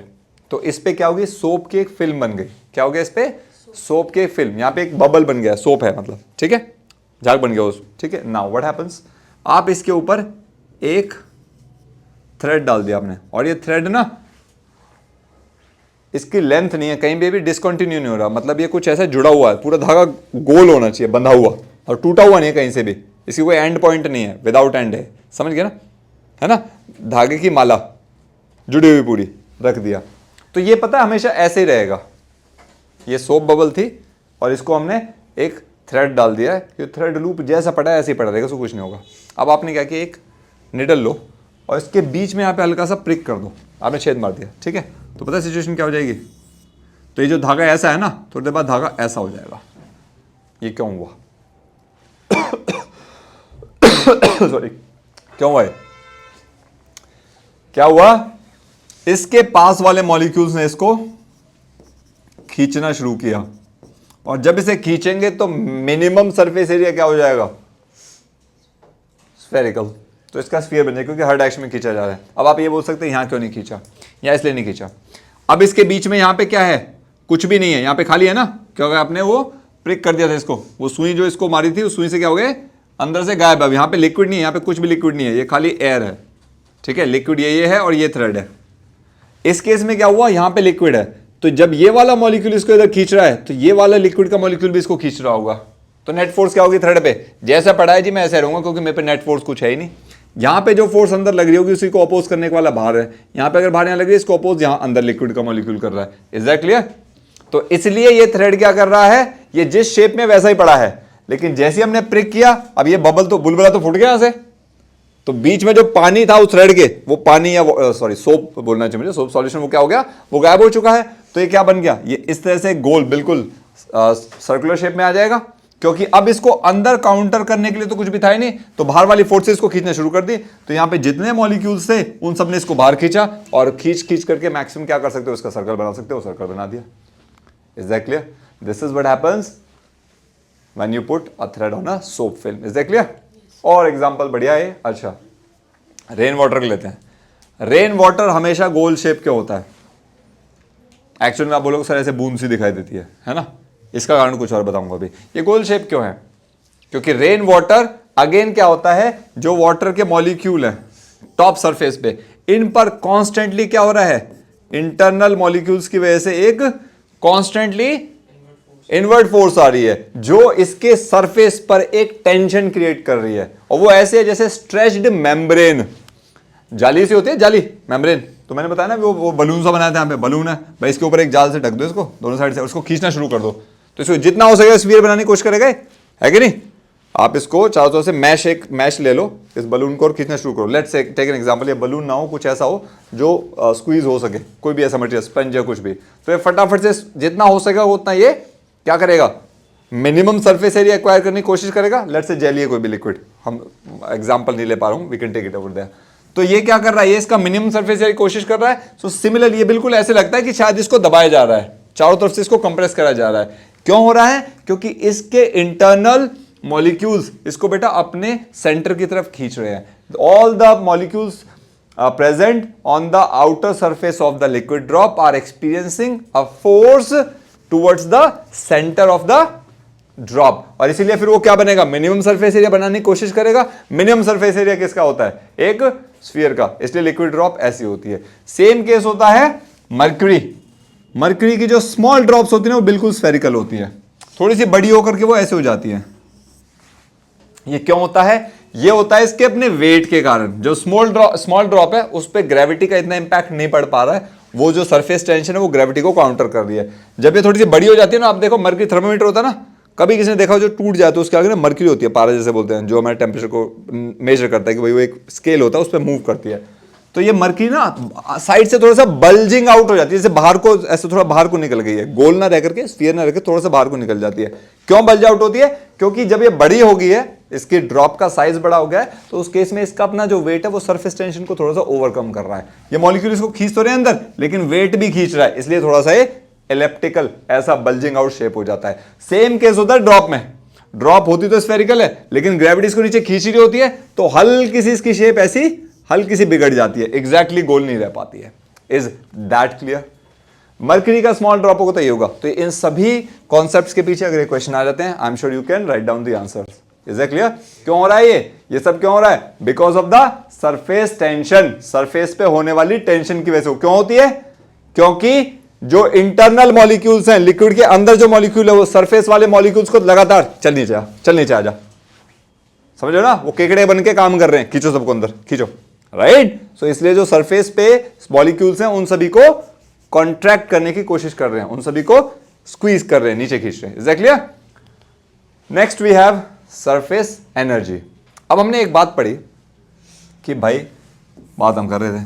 तो इस पे क्या होगी, सोप की एक फिल्म बन गई। क्या हो गया इस पे, सोप की एक फिल्म, यहाँ पे एक बबल बन गया, सोप है मतलब, ठीक है, झाग बन गया उस, ठीक है। नाउ व्हाट हैपेंस, आप इसके ऊपर एक थ्रेड डाल दिया आपने, और ये थ्रेड ना इसकी लेंथ नहीं है, कहीं भी डिसकंटिन्यू नहीं हो रहा, मतलब ये कुछ ऐसा जुड़ा हुआ है, पूरा धागा गोल होना चाहिए, बंधा हुआ, और टूटा हुआ नहीं है कहीं से भी, इसकी कोई एंड पॉइंट नहीं है, विदाउट एंड है, समझ गया ना, है ना, धागे की माला जुड़ी हुई पूरी रख दिया। तो ये पता है हमेशा ऐसे ही रहेगा, ये सोप बबल थी और इसको हमने एक थ्रेड डाल दिया है, ये थ्रेड लूप जैसा पड़ा है ऐसे ही पड़ा रहेगा, उसको कुछ नहीं होगा। अब आपने क्या किया, एक निडल लो और इसके बीच में यहाँ पे हल्का सा प्रिक कर दो, आपने छेद मार दिया, ठीक है। तो पता है सिचुएशन क्या हो जाएगी, तो ये जो धागा ऐसा है ना, थोड़ी देर बाद धागा ऐसा हो जाएगा। ये क्यों हुआ सॉरी, क्यों हुआ, क्या हुआ, इसके पास वाले मॉलिक्यूल्स ने इसको खींचना शुरू किया, और जब इसे खींचेंगे तो मिनिमम सरफेस एरिया क्या हो जाएगा, स्फेरिकल। तो इसका स्फीयर बन जाएगा, क्योंकि हर डायरेक्शन में खींचा जा रहा है। अब आप ये बोल सकते हैं यहां क्यों नहीं खींचा, या इसलिए नहीं खींचा। अब इसके बीच में यहां पे क्या है, कुछ भी नहीं है, यहां पे खाली है ना, क्योंकि आपने वो प्रिक कर दिया था इसको, वो सुई जो इसको मारी थी उस सुई से क्या हो गए, अंदर से गायब। अब यहां पे लिक्विड नहीं है, यहां पे कुछ भी लिक्विड नहीं है, ये खाली एयर है, ठीक है। लिक्विड ये है और ये थ्रेड है। इस केस में क्या हुआ, यहां पे लिक्विड है, तो जब ये वाला मॉलिक्यूल इसको इधर खींच रहा है, तो ये वाला लिक्विड का मॉलिक्यूल भी इसको खींच रहा होगा, तो नेट फोर्स क्या होगी थ्रेड पे, जैसा पड़ा है जी मैं ऐसे रहूंगा, क्योंकि मेरे पे नेट फोर्स कुछ है ही नहीं। यहां पे जो फोर्स अंदर लग रही होगी उसी को अपोज करने वाला बाहर है, यहां पे अगर बाहर यहां लग रही है, इसको अपोज यहां अंदर लिक्विड का मॉलिक्यूल कर रहा है। Is that clear. तो इसलिए ये थ्रेड क्या कर रहा है, ये जिस शेप में वैसा ही पड़ा है, लेकिन जैसे हमने प्रिक किया, अब ये बबल तो बुलबुला तो फूट गया यहां से, तो बीच में जो पानी था उस थ्रेड के, वो पानी या सॉरी सोप बोलना चाहिए मुझे, सोप सॉल्यूशन, वो क्या हो गया, वो गायब हो चुका है। तो ये क्या बन गया, ये इस तरह से गोल बिल्कुल सर्कुलर शेप में आ जाएगा, क्योंकि अब इसको अंदर काउंटर करने के लिए तो कुछ भी था ही नहीं, तो बाहर वाली फोर्सेस को खींचना शुरू कर दी। तो यहां पे जितने मॉलिक्यूल्स थे उन सब ने इसको बाहर खींचा, और खींच करके मैक्सिमम क्या कर सकते हो, इसका सर्कल बना सकते हो, सर्कल बना दिया। Is that clear. This is what happens when you put a thread on a soap film. Is that clear. और एग्जाम्पल बढ़िया है, अच्छा रेन वाटर लेते हैं। रेन वाटर हमेशा गोल शेप के होता है, एक्चुअली में आप बोलोगे सर ऐसे बूंद सी दिखाई देती है ना, इसका कारण कुछ और बताऊंगा अभी। ये गोल शेप क्यों है, क्योंकि रेन वाटर अगेन क्या होता है, जो वाटर के मॉलिक्यूल है टॉप सरफेस पे, इन पर कॉन्स्टेंटली क्या हो रहा है, इंटरनल मॉलिक्यूल्स की वजह से एक कॉन्स्टेंटली इनवर्ड फोर्स आ रही है जो इसके सरफेस पर एक टेंशन क्रिएट कर रही है, और वो ऐसे है जैसे स्ट्रेच्ड मेम्ब्रेन, जाली से होती है, जाली मेम्ब्रेन, तो मैंने बताया ना वो बलून सा बनाया था, यहाँ पे बलून है भाई, इसके ऊपर एक जाल से ढक दो इसको दोनों साइड से, उसको खींचना शुरू कर दो, तो इसको जितना हो सके स्फीयर बनाने की कोशिश करेगा, है कि नहीं। आप इसको चारों तरफ से मैश ले लो इस बलून को और खींचना शुरू करो। लेट्स टेक एन एग्जांपल, ये बलून ना हो, कुछ ऐसा हो जो स्क्वीज हो सके, कोई भी ऐसा मटेरियल, स्पंज या कुछ भी, तो ये फटाफट से जितना हो सकेगा उतना ये क्या करेगा, मिनिमम सरफेस एरिया एक्वायर करने की कोशिश करेगा। लेट्स से जेली है कोई भी लिक्विड, हम एग्जांपल नहीं ले पा रहा हूं, we can take it over there. तो ये क्या कर रहा है, ये इसका मिनिमम सरफेस एरिया की कोशिश कर रहा है। सो सिमिलरली ये बिल्कुल ऐसे लगता है कि शायद इसको दबाया जा रहा है, चारों तरफ से इसको कंप्रेस करा जा रहा है। क्यों हो रहा है, क्योंकि इसके इंटरनल मॉलिक्यूल्स इसको बेटा अपने सेंटर की तरफ खींच रहे हैं। All the molecules present on the outer surface of the liquid drop are experiencing a force towards the center of the drop, और इसीलिए फिर वो क्या बनेगा, मिनिमम सरफेस एरिया बनाने की कोशिश करेगा। मिनिमम सरफेस एरिया किसका होता है, एक स्फीयर का, इसलिए लिक्विड ड्रॉप ऐसी होती है। सेम केस होता है मरकरी, मरकरी की जो स्मॉल ड्रॉप्स होती है वो बिल्कुल स्फेरिकल होती है, थोड़ी सी बड़ी होकर के वो ऐसे हो जाती है। ये क्यों होता है, ये होता है इसके अपने वेट के कारण। जो स्मॉल ड्रॉप है उस पर ग्रेविटी का इतना इंपैक्ट नहीं पड़ पा रहा है, वो जो सरफेस टेंशन है वो ग्रेविटी को काउंटर कर रही है। जब ये थोड़ी सी बड़ी हो जाती है ना, आप देखो मरकरी थर्मोमीटर होता है ना, कभी किसी ने देखा हो जो टूट जाता है, उसके आगे ना मरकरी होती है, पारा जैसे बोलते हैं, जो हमारे टेम्परेचर को मेजर करता है कि भाई वो एक स्केल होता है उस पर मूव करती है। तो ये मरकरी ना साइड से थोड़ा सा बल्जिंग आउट हो जाती है, जैसे बाहर को, ऐसे थोड़ा बाहर को निकल गई है, गोल ना रह करके, स्फीयर ना रह करके थोड़ा सा बाहर को निकल जाती है। क्यों बल्ज आउट होती है, क्योंकि जब ये बड़ी हो गई है, इसकी ड्रॉप का साइज बड़ा हो गया है, तो उस केस में इसका अपना जो वेट है वो सरफेस टेंशन को थोड़ा सा ओवरकम कर रहा है। ये मॉलिक्यूल इसको खींच तो रहे हैं अंदर, लेकिन वेट भी खींच रहा है, इसलिए थोड़ा सा ये एलिप्टिकल ऐसा बल्जिंग आउट शेप हो जाता है। सेम केस होता है ड्रॉप में, ड्रॉप होती तो स्फेरिकल है, लेकिन ग्रेविटी इसको नीचे खींच रही होती है, तो हल्की सी इसकी शेप ऐसी हल्की सी बिगड़ जाती है, एग्जैक्टली गोल नहीं रह पाती है। Is that clear. मरकरी का स्मॉल ड्रॉप होगा तो ये होगा। तो इन सभी कॉन्सेप्ट्स के पीछे अगर क्वेश्चन आ जाते हैं, I am sure you can write down the answers. Is that clear. क्यों हो रहा है ये सब क्यों हो रहा है, because of the surface tension, surface पे होने वाली टेंशन की वजह से। क्यों होती है, क्योंकि जो इंटरनल मॉलिक्यूल्स हैं, लिक्विड के अंदर जो मॉलिक्यूल है, वो सरफेस वाले मॉलिक्यूल्स को लगातार चल नीचे आ जा, समझ लो ना, वो केकड़े बन के काम कर रहे हैं, खींचो सबको अंदर, खींचो, राइट। सो इसलिए जो सरफेस पे मॉलिक्यूल्स हैं उन सभी को कॉन्ट्रैक्ट करने की कोशिश कर रहे हैं, उन सभी को स्क्वीज कर रहे हैं, नीचे खींच रहे हैं। Is that clear. Next we have surface energy. अब हमने एक बात पढ़ी कि भाई, बात हम कर रहे थे,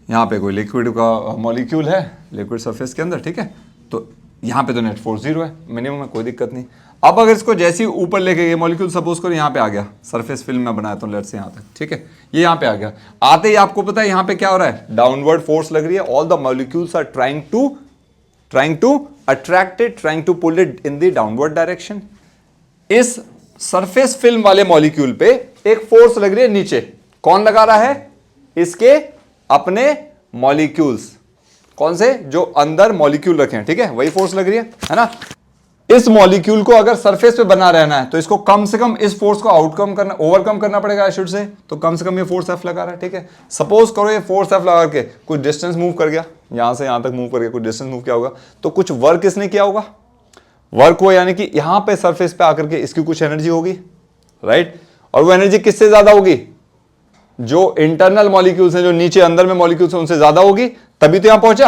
यहां पे कोई लिक्विड का मॉलिक्यूल है लिक्विड सरफेस के अंदर, ठीक है, तो यहां पे तो नेट फोर्स 0 है, मिनिमम है, कोई दिक्कत नहीं। अब अगर इसको जैसे ही ऊपर लेके गए मॉलिक्यूल, सपोज करो यहाँ पे आ गया, सरफेस फिल्म में बनाया तो लेट्स से यहाँ तक, ठीक है, ये यहाँ पे आ गया, आते ही आपको पता है यहाँ पे क्या हो रहा है, डाउनवर्ड फोर्स लग रही है। All the molecules are trying to attract it, trying to pull it in the downward direction. इस सरफेस फिल्म वाले मॉलिक्यूल पे एक फोर्स लग रही है नीचे। कौन लगा रहा है, इसके अपने मॉलिक्यूल्स। कौन से, जो अंदर मॉलिक्यूल रखे हैं, ठीक है, वही फोर्स लग रही है ना। इस मॉलिक्यूल को अगर सरफेस पे बना रहना है तो इसको कम से कम इस फोर्स को ओवरकम करना पड़ेगा, आई शुड से। तो कम से कम ये फोर्स एफ लगा रहा है, ठीक है। सपोज करो ये फोर्स एफ लगा के कुछ डिस्टेंस मूव कर गया, यहां से यहां तक मूव कर गया, कुछ डिस्टेंस मूव किया होगा, तो कुछ वर्क इसने किया होगा, वर्क हुआ, यानी कि यहां पे सरफेस पे आकर के इसकी कुछ एनर्जी होगी, राइट। और वो एनर्जी किससे ज्यादा होगी, जो इंटरनल मॉलिक्यूल्स हैं, जो नीचे अंदर में मॉलिक्यूल्स हैं, उनसे ज्यादा होगी, तभी तो यहां पहुंचा,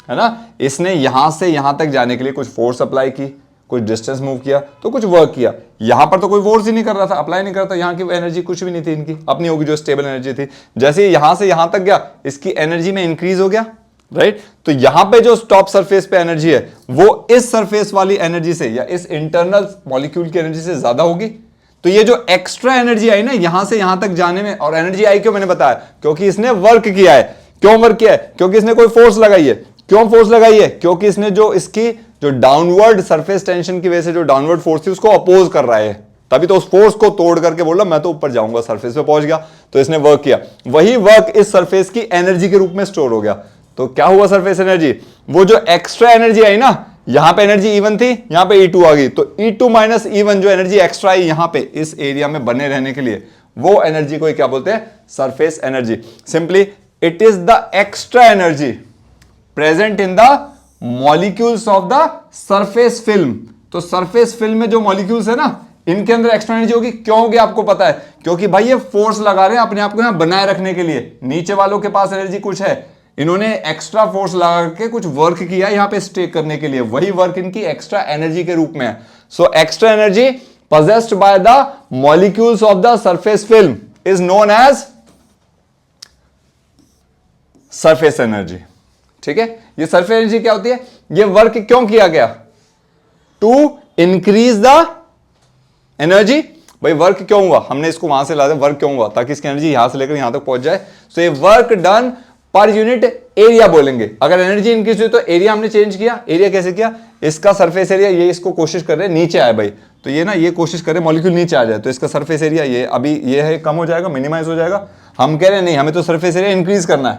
है ना। इसने यहां से यहां तक जाने के लिए कुछ फोर्स अप्लाई की, कुछ डिस्टेंस मूव किया, तो कुछ वर्क किया। यहां पर तो कोई फोर्स ही नहीं कर रहा था, अप्लाई नहीं कर रहा था, यहां की एनर्जी कुछ भी नहीं थी, इनकी अपनी होगी जो स्टेबल एनर्जी थी। जैसे ही यहां से यहां तक गया, इसकी एनर्जी में इंक्रीज हो गया, राइट। तो यहां पे जो टॉप सरफेस पे एनर्जी है वो इस सरफेस वाली एनर्जी से या इस इंटरनल मॉलिक्यूल की एनर्जी से ज्यादा होगी। तो ये जो एक्स्ट्रा एनर्जी आई ना यहां से यहां तक जाने में, और एनर्जी आई क्यों, मैंने बताया, क्योंकि इसने वर्क किया है। क्यों वर्क किया है, क्योंकि इसने कोई फोर्स लगाई है। क्यों फोर्स लगाई है, क्योंकि इसने जो इसकी जो डाउनवर्ड सरफेस टेंशन की वजह से जो डाउनवर्ड फोर्स थी उसको अपोज कर रहा है, तभी तो उस फोर्स को तोड़ करके बोल रहा मैं तो ऊपर जाऊंगा, सरफेस पे पहुंच गया, तो इसने वर्क किया। वही वर्क इस सरफेस की एनर्जी के रूप में स्टोर हो गया। तो क्या हुआ, सरफेस एनर्जी, वो जो एक्स्ट्रा एनर्जी आई ना, यहां पे एनर्जी E1 थी, यहां पे E2 आ गई, तो E2 माइनस E1 जो एनर्जी एक्स्ट्रा आई यहां पे इस एरिया में बने रहने के लिए, वो एनर्जी को क्या बोलते हैं, surface energy. Simply it is the extra energy present in the molecules of the surface film. तो सरफेस फिल्म में जो मॉलिक्यूल्स है ना, इनके अंदर एक्स्ट्रा एनर्जी होगी। क्यों होगी आपको पता है? क्योंकि भाई ये फोर्स लगा रहे हैं अपने आप को यहां बनाए रखने के लिए। नीचे वालों के पास एनर्जी कुछ है, इन्होंने एक्स्ट्रा फोर्स लगा के कुछ वर्क किया यहां पे स्टे करने के लिए, वही वर्क इनकी एक्स्ट्रा एनर्जी के रूप में है। So extra energy possessed by the molecules of the surface film is known as surface energy। ठीक है, ये सरफेस एनर्जी क्या होती है? ये वर्क क्यों किया गया? To increase the energy. भाई वर्क क्यों हुआ? हमने इसको वहां से ला दिया, वर्क क्यों हुआ? ताकि इसकी एनर्जी यहां से लेकर यहां तक पहुंच जाए। सो ये वर्क डन पर यूनिट एरिया बोलेंगे। अगर एनर्जी इंक्रीज हुई तो एरिया हमने चेंज किया। एरिया कैसे किया? इसका सरफेस एरिया, ये इसको कोशिश कर रहे हैं नीचे आए भाई, तो ये ना ये कोशिश करे मॉलिक्यूल नीचे आ जाए, तो इसका सरफेस एरिया ये अभी ये है कम हो जाएगा, मिनिमाइज हो जाएगा। हम कह रहे हैं नहीं, हमें तो सरफेस एरिया इंक्रीज करना है,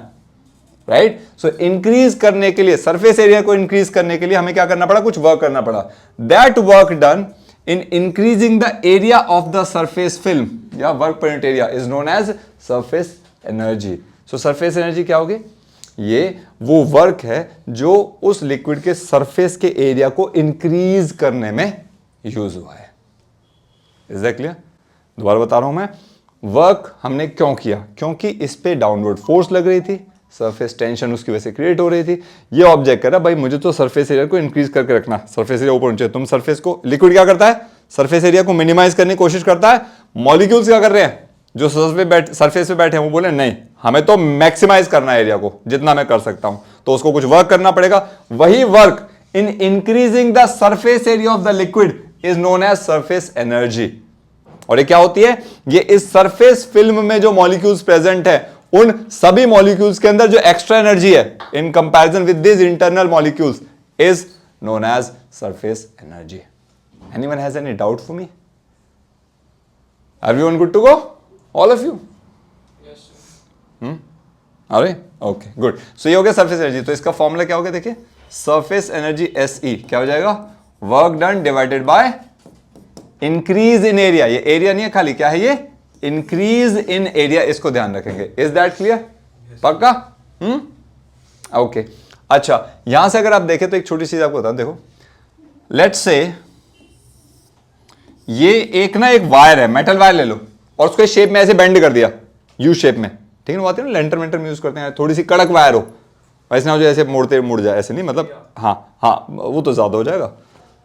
राइट? सो इंक्रीज करने के लिए, सरफेस एरिया को इंक्रीज करने के लिए हमें क्या करना पड़ा? कुछ वर्क करना पड़ा। That work done in increasing the area of the surface film या work per unit area is known as surface energy. So surface energy क्या होगी? ये वो वर्क है जो उस लिक्विड के सरफेस के एरिया को इंक्रीज करने में यूज हुआ है। Is that clear? दोबारा बता रहा हूं मैं, वर्क हमने क्यों किया? क्योंकि इस पे डाउनवर्ड फोर्स लग रही थी, सरफेस टेंशन उसकी वजह से क्रिएट हो रही थी। ये ऑब्जेक्ट कह रहा भाई मुझे तो सरफेस एरिया को इंक्रीज करके रखना, सरफेस एरिया ऊपर नीचे। तुम सरफेस को, लिक्विड क्या करता है? सरफेस एरिया को मिनिमाइज करने की कोशिश करता है। मॉलिक्यूल्स क्या कर रहे हैं? जो सरफेस पे बैठे हैं वो बोले नहीं, हमें तो मैक्सिमाइज करना है एरिया को, जितना मैं कर सकता हूं, तो उसको कुछ वर्क करना पड़ेगा। वही work in increasing the surface area of the liquid is known as surface energy. और ये क्या होती है? ये इस सरफेस फिल्म में जो मॉलिक्यूल्स प्रेजेंट है, उन सभी मॉलिक्यूल्स के अंदर जो एक्स्ट्रा एनर्जी है in comparison with this internal molecules is known as surface energy. Anyone has any doubt for me? Everyone good to go? All of you? Yes, sir. अरे ओके गुड। सो ये हो गया सरफेस एनर्जी। तो इसका फॉर्मूला क्या हो गया? देखिए, सरफेस एनर्जी SE क्या हो जाएगा? Work done divided by increase in area. ये एरिया नहीं है खाली, क्या है ये? Increase in area. इसको ध्यान रखेंगे। Is that clear? पक्का? ओके। अच्छा, यहां से अगर आप देखें तो एक छोटी चीज आपको बताऊं। देखो, लेट्स से ये एक ना एक वायर है, मेटल वायर ले लो और उसको शेप में ऐसे बेंड कर दिया, यू शेप में। ठीक है, वो आती है ना लेंटर वेंटर में यूज करते हैं, थोड़ी सी कड़क वायर हो, वैसे ना हो जाए ऐसे मोड़ते मुड़ जाए, ऐसे नहीं, मतलब हाँ वो तो ज्यादा हो जाएगा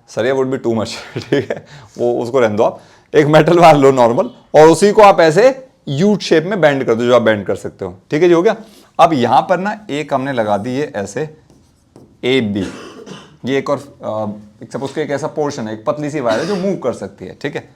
सर, ये वुड बी टू मच। ठीक है, वो उसको रहने दो आप। एक मेटल वायर लो नॉर्मल, और उसी को आप ऐसे यू शेप में बेंड कर दो, जो आप बेंड कर सकते हो। ठीक है जी, हो गया। अब यहां पर ना एक हमने लगा दी ये ऐसे AB, ये एक और सपोज के एक ऐसा पोर्शन है, एक पतली सी वायर है जो मूव कर सकती है। ठीक है,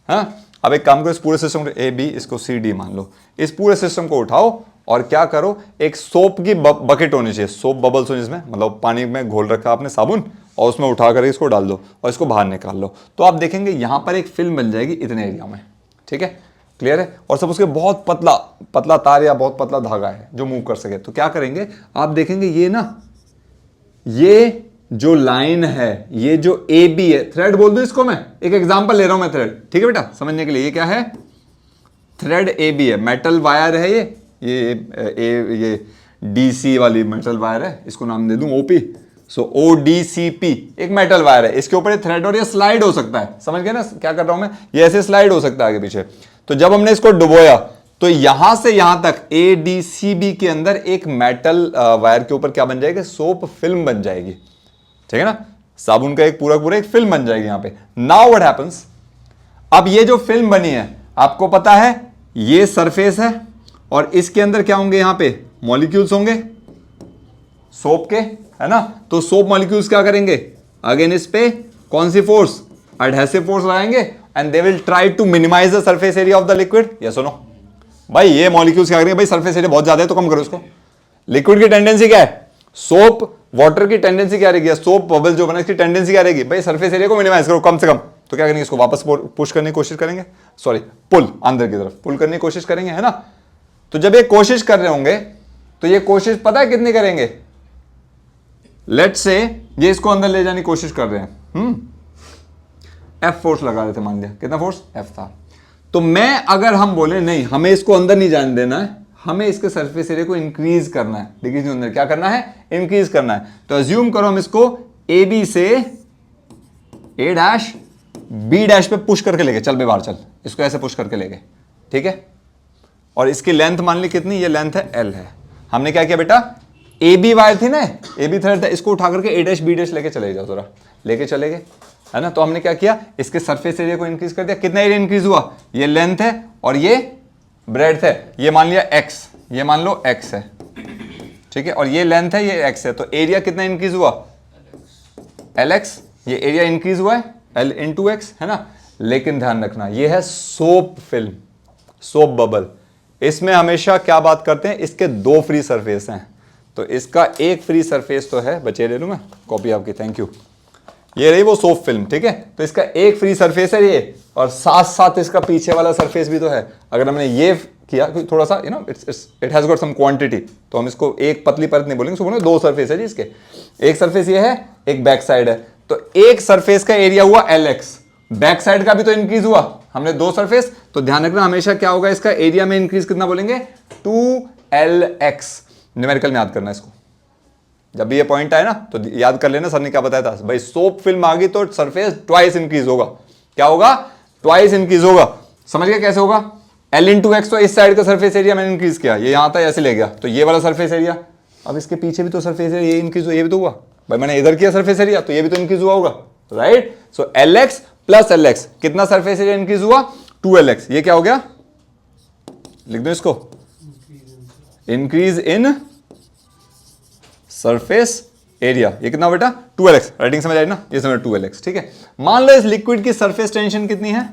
हाँ। अब एक काम करो, इस पूरे सिस्टम को AB, इसको CD मान लो, इस पूरे सिस्टम को उठाओ और क्या करो, एक सोप की बकेट होनी चाहिए, सोप बबल्स हो जिसमें, मतलब पानी में घोल रखा आपने साबुन, और उसमें उठा कर इसको डाल दो और इसको बाहर निकाल लो, तो आप देखेंगे यहां पर एक फिल्म बन जाएगी इतने एरिया में। ठीक है, क्लियर है। और सब उसके बहुत पतला तार या बहुत पतला धागा है जो मूव कर सके, तो क्या करेंगे आप देखेंगे, ये ना ये जो लाइन है, ये जो AB है, थ्रेड बोल दो इसको, मैं एक एग्जांपल ले रहा हूं मैं थ्रेड। ठीक है बेटा, समझने के लिए, ये क्या है? थ्रेड AB है, मेटल वायर है ये DC वाली मेटल वायर है, इसको नाम दे दूं OP। सो ODCP एक मेटल वायर है, इसके ऊपर थ्रेड, और ये स्लाइड हो सकता है। समझ गए ना क्या कर रहा हूं मैं? ये ऐसे स्लाइड हो सकता है आगे पीछे। तो जब हमने इसको डुबोया तो यहां से यहां तक ADCB के अंदर एक मेटल वायर के ऊपर क्या बन जाएगी? सोप फिल्म बन जाएगी। ठीक है ना, साबुन का एक पूरा एक फिल्म बन जाएगी यहां पे। नाउ व्हाट हैपेंस, अब ये जो फिल्म बनी है, आपको पता है ये सरफेस है, और इसके अंदर क्या होंगे? यहां पे मॉलिक्यूल्स होंगे सोप के, है ना। तो सोप मॉलिक्यूल्स क्या करेंगे? अगेन इस पे कौन सी फोर्स? एडहेसिव फोर्स लगाएंगे, and they will try to minimise the surface area of the liquid. Yes और नो? भाई ये मॉलिक्यूल्स क्या करेंगे? भाई सरफेस एरिया बहुत ज्यादा है तो कम करो इसको। लिक्विड की टेंडेंसी क्या है? सोप वाटर की टेंडेंसी क्या रहेगी? सोप बबल जो बना इसकी टेंडेंसी क्या रहेगी? भाई सरफेस एरिया को मिनिमाइज करो कम से कम। तो क्या करेंगे? इसको वापस पुश करने की कोशिश करेंगे, सॉरी पुल, अंदर की तरफ पुल करने की कोशिश करेंगे, है ना। तो जब ये कोशिश कर रहे होंगे तो ये कोशिश पता है कितनी करेंगे? लेट्स से ये इसको अंदर ले जाने की कोशिश कर रहे हैं, F फोर्स लगा रहे थे, मान लिया कितना फोर्स? F था। तो मैं अगर हम बोले नहीं, हमें इसको अंदर नहीं जाने देना है, हमें इसके सरफेस एरिया को इंक्रीज करना है, डिक्रीज नहीं होना, क्या करना है, इंक्रीज करना है। तो अज्यूम करो हम इसको ए बी से ए डैश बी डैश पे पुश करके लेके चल बे बाहर चल, इसको ऐसे पुश करके लेके, ठीक है। और इसकी लेंथ मान ली कितनी, ये लेंथ है एल है। हमने क्या किया बेटा, ए बी वायर थी ना, ए बी थ्रेड था, इसको उठा करके ए डैश बी डैश लेके चले जाओ, जरा लेके चले गए, है ना। तो हमने क्या किया, इसके सरफेस एरिया को इंक्रीज कर दिया। कितना एरिया इंक्रीज हुआ, ये लेंथ है और ये ब्रेड्थ है, ये मान लिया एक्स, ये मान लो एक्स है, ठीक है, और ये लेंथ है, ये एक्स है। तो एरिया कितना इंक्रीज हुआ, एल एक्स, ये एरिया इंक्रीज हुआ है एल इंटू एक्स, है ना। लेकिन ध्यान रखना, ये है सोप फिल्म, सोप बबल। इसमें हमेशा क्या बात करते हैं, इसके दो फ्री सरफेस हैं। तो इसका एक फ्री सरफेस तो है, बचे ले लूं मैं कॉपी आपकी, थैंक यू। ये रही वो सोप फिल्म, ठीक है। तो इसका एक फ्री सरफेस है ये, और साथ साथ इसका पीछे वाला सरफेस भी तो है। अगर हमने ये किया थोड़ा सा, you know, it has got some quantity, तो हम इसको एक पतली परत नहीं बोलेंगे, इसको बोलेंगे दो सरफेस है जी इसके। एक सरफेस ये है, एक बैक साइड है। तो एक सरफेस का एरिया हुआ एल एक्स, बैक साइड का भी तो इंक्रीज हुआ, हमने दो सरफेस। तो ध्यान रखना हमेशा क्या होगा, इसका एरिया में इंक्रीज कितना बोलेंगे, 2LX। न्यूमेरिकल में याद करना इसको, जब भी ये पॉइंट आए ना तो याद कर लेना, सर ने क्या बताया था भाई, सोप फिल्म आ गई तो सरफेस ट्वाइस इंक्रीज होगा। क्या होगा, ट्वाइस इंक्रीज होगा। समझ गया कैसे होगा, L इंटू एक्स, तो इस साइड का सरफेस एरिया मैंने इंक्रीज किया, ये यहां था ऐसे ले गया, तो ये वाला सरफेस एरिया, अब इसके पीछे भी तो सरफेस एरिया ये इंक्रीज हुआ, ये भी तो हुआ भाई, मैंने इधर किया सरफेस एरिया, तो ये भी तो इंक्रीज हुआ होगा, राइट। सो LX प्लस LX, कितना सरफेस एरिया इंक्रीज हुआ, 2LX। ये क्या हो गया, लिख दो इसको, इंक्रीज इन सरफेस एरिया। ये कितना बेटा, 2LX। राइटिंग समझ आई ना, ये समझ 2LX, ठीक है। मान लो इस लिक्विड की सरफेस टेंशन कितनी है,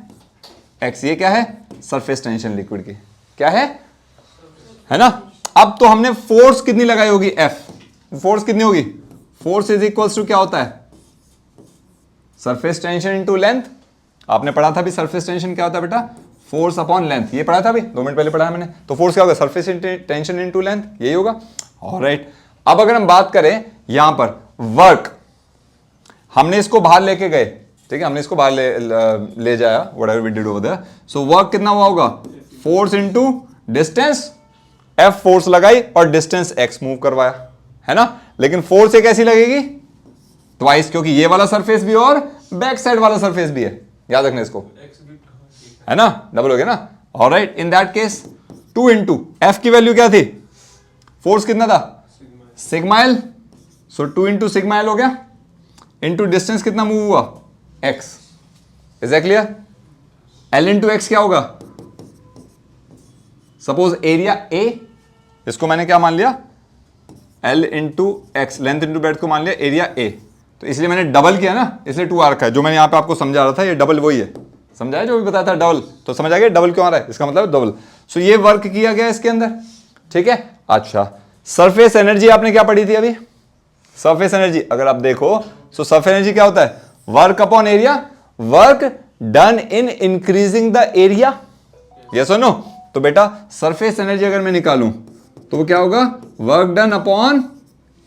x। ये क्या है, सरफेस टेंशन लिक्विड की, क्या है ना। अब तो हमने फोर्स कितनी लगाई होगी, F। फोर्स कितनी होगी, फोर्स इज इक्वल्स टू क्या होता है, सरफेस टेंशन इनटू लेंथ। आपने पढ़ा था भी सरफेस टेंशन क्या होता है बेटा, फोर्स अपॉन लेंथ, ये पढ़ा था भी 2 मिनट पहले पढ़ा है मैंने। तो फोर्स क्या होगा, सरफेस टेंशन इनटू लेंथ, यही होगा, ऑलराइट। अब अगर हम बात करें यहां पर वर्क, हमने इसको बाहर लेके गए, ठीक है, हमने इसको बाहर ले जाया, whatever we did over there. So work कितना हुआ होगा, force into distance, F force लगाई और डिस्टेंस x मूव करवाया, है ना। लेकिन फोर्स एक ऐसी लगेगी ट्वाइस, क्योंकि ये वाला सरफेस भी और बैक साइड वाला सरफेस भी है, याद रखना इसको, है ना, डबल हो गया ना। Alright, in that case 2 into F की वैल्यू क्या थी, फोर्स कितना था, सिग्मा एल, सो 2 इंटू सिग्मा एल हो गया, इंटू डिस्टेंस कितना मूव हुआ, x। Is that clear, L into x क्या होगा, सपोज एरिया A, इसको मैंने क्या मान लिया, L into x, length into breadth को मान लिया एरिया A। तो इसलिए मैंने डबल किया ना, इसलिए 2 आ रखा है। जो मैंने यहां पे आपको समझा रहा था, ये डबल वही है, समझाया जो भी बताया था डबल, तो समझ आ गया डबल क्यों आ रहा है, इसका मतलब डबल। सो ये वर्क किया गया इसके अंदर, ठीक है। अच्छा, सरफेस एनर्जी आपने क्या पढ़ी थी अभी, सरफेस एनर्जी अगर आप देखो, सो सरफेस एनर्जी क्या होता है, work upon area, work done in increasing the area, yes और नो। तो बेटा सरफेस एनर्जी अगर मैं निकालूं तो वो क्या होगा, वर्क डन अपॉन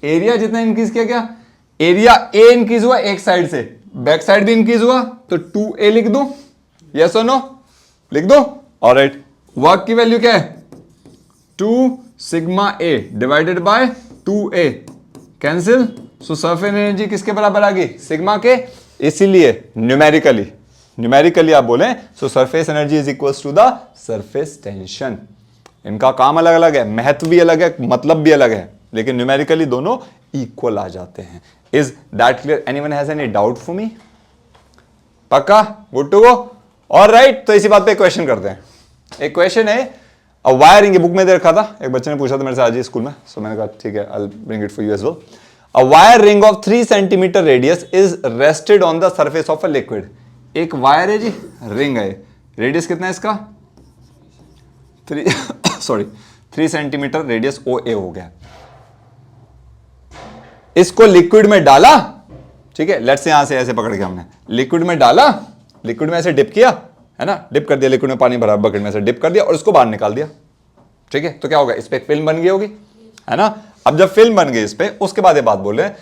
एरिया, जितना इंक्रीज किया गया, एरिया A इंक्रीज हुआ एक साइड से, बैक साइड भी इंक्रीज हुआ, तो 2A लिख दो, यस और नो, लिख दो, ऑलराइट। वर्क की वैल्यू क्या है, 2 sigma A divided by 2A, cancel. So surface energy किसके बराबर आ गई, सिग्मा के। इसीलिए न्यूमेरिकली आप बोले, so surface energy is equals to the surface tension. इनका काम अलग अलग है, महत्व भी अलग है, मतलब भी अलग है, लेकिन न्यूमेरिकली दोनों इक्वल आ जाते हैं। Is that clear, anyone has any doubt for मी, पक्का, गुड टू गो, ऑलराइट। तो इसी बात पे क्वेश्चन करते हैं। एक क्वेश्चन है, अ वायरिंग, ये बुक में दे रखा था, एक बच्चे ने पूछा था मेरे से आज ही स्कूल में, सो मैंने कहा ठीक है, I will bring it for you as well. A wire ring of 3 centimetre radius is rested on the surface of a liquid. एक वायर है जी, रिंग है, रेडियस कितना है इसका, 3 सेंटीमीटर रेडियस OA हो गया। इसको लिक्विड में डाला, ठीक है, लेट्स से यहां से ऐसे पकड़ के हमने लिक्विड में डाला, लिक्विड में ऐसे डिप किया, है ना, डिप कर दिया, लिक्विड में पानी भरा बकेट में से डिप कर दिया और इसको बाहर निकाल दिया, ठीक है। तो क्या होगा, इस पे एक फिल्म बन गई होगी, है ना। अब जब फिल्म बन गई इस पे, उसके बाद ये बात बोल रहे हैं,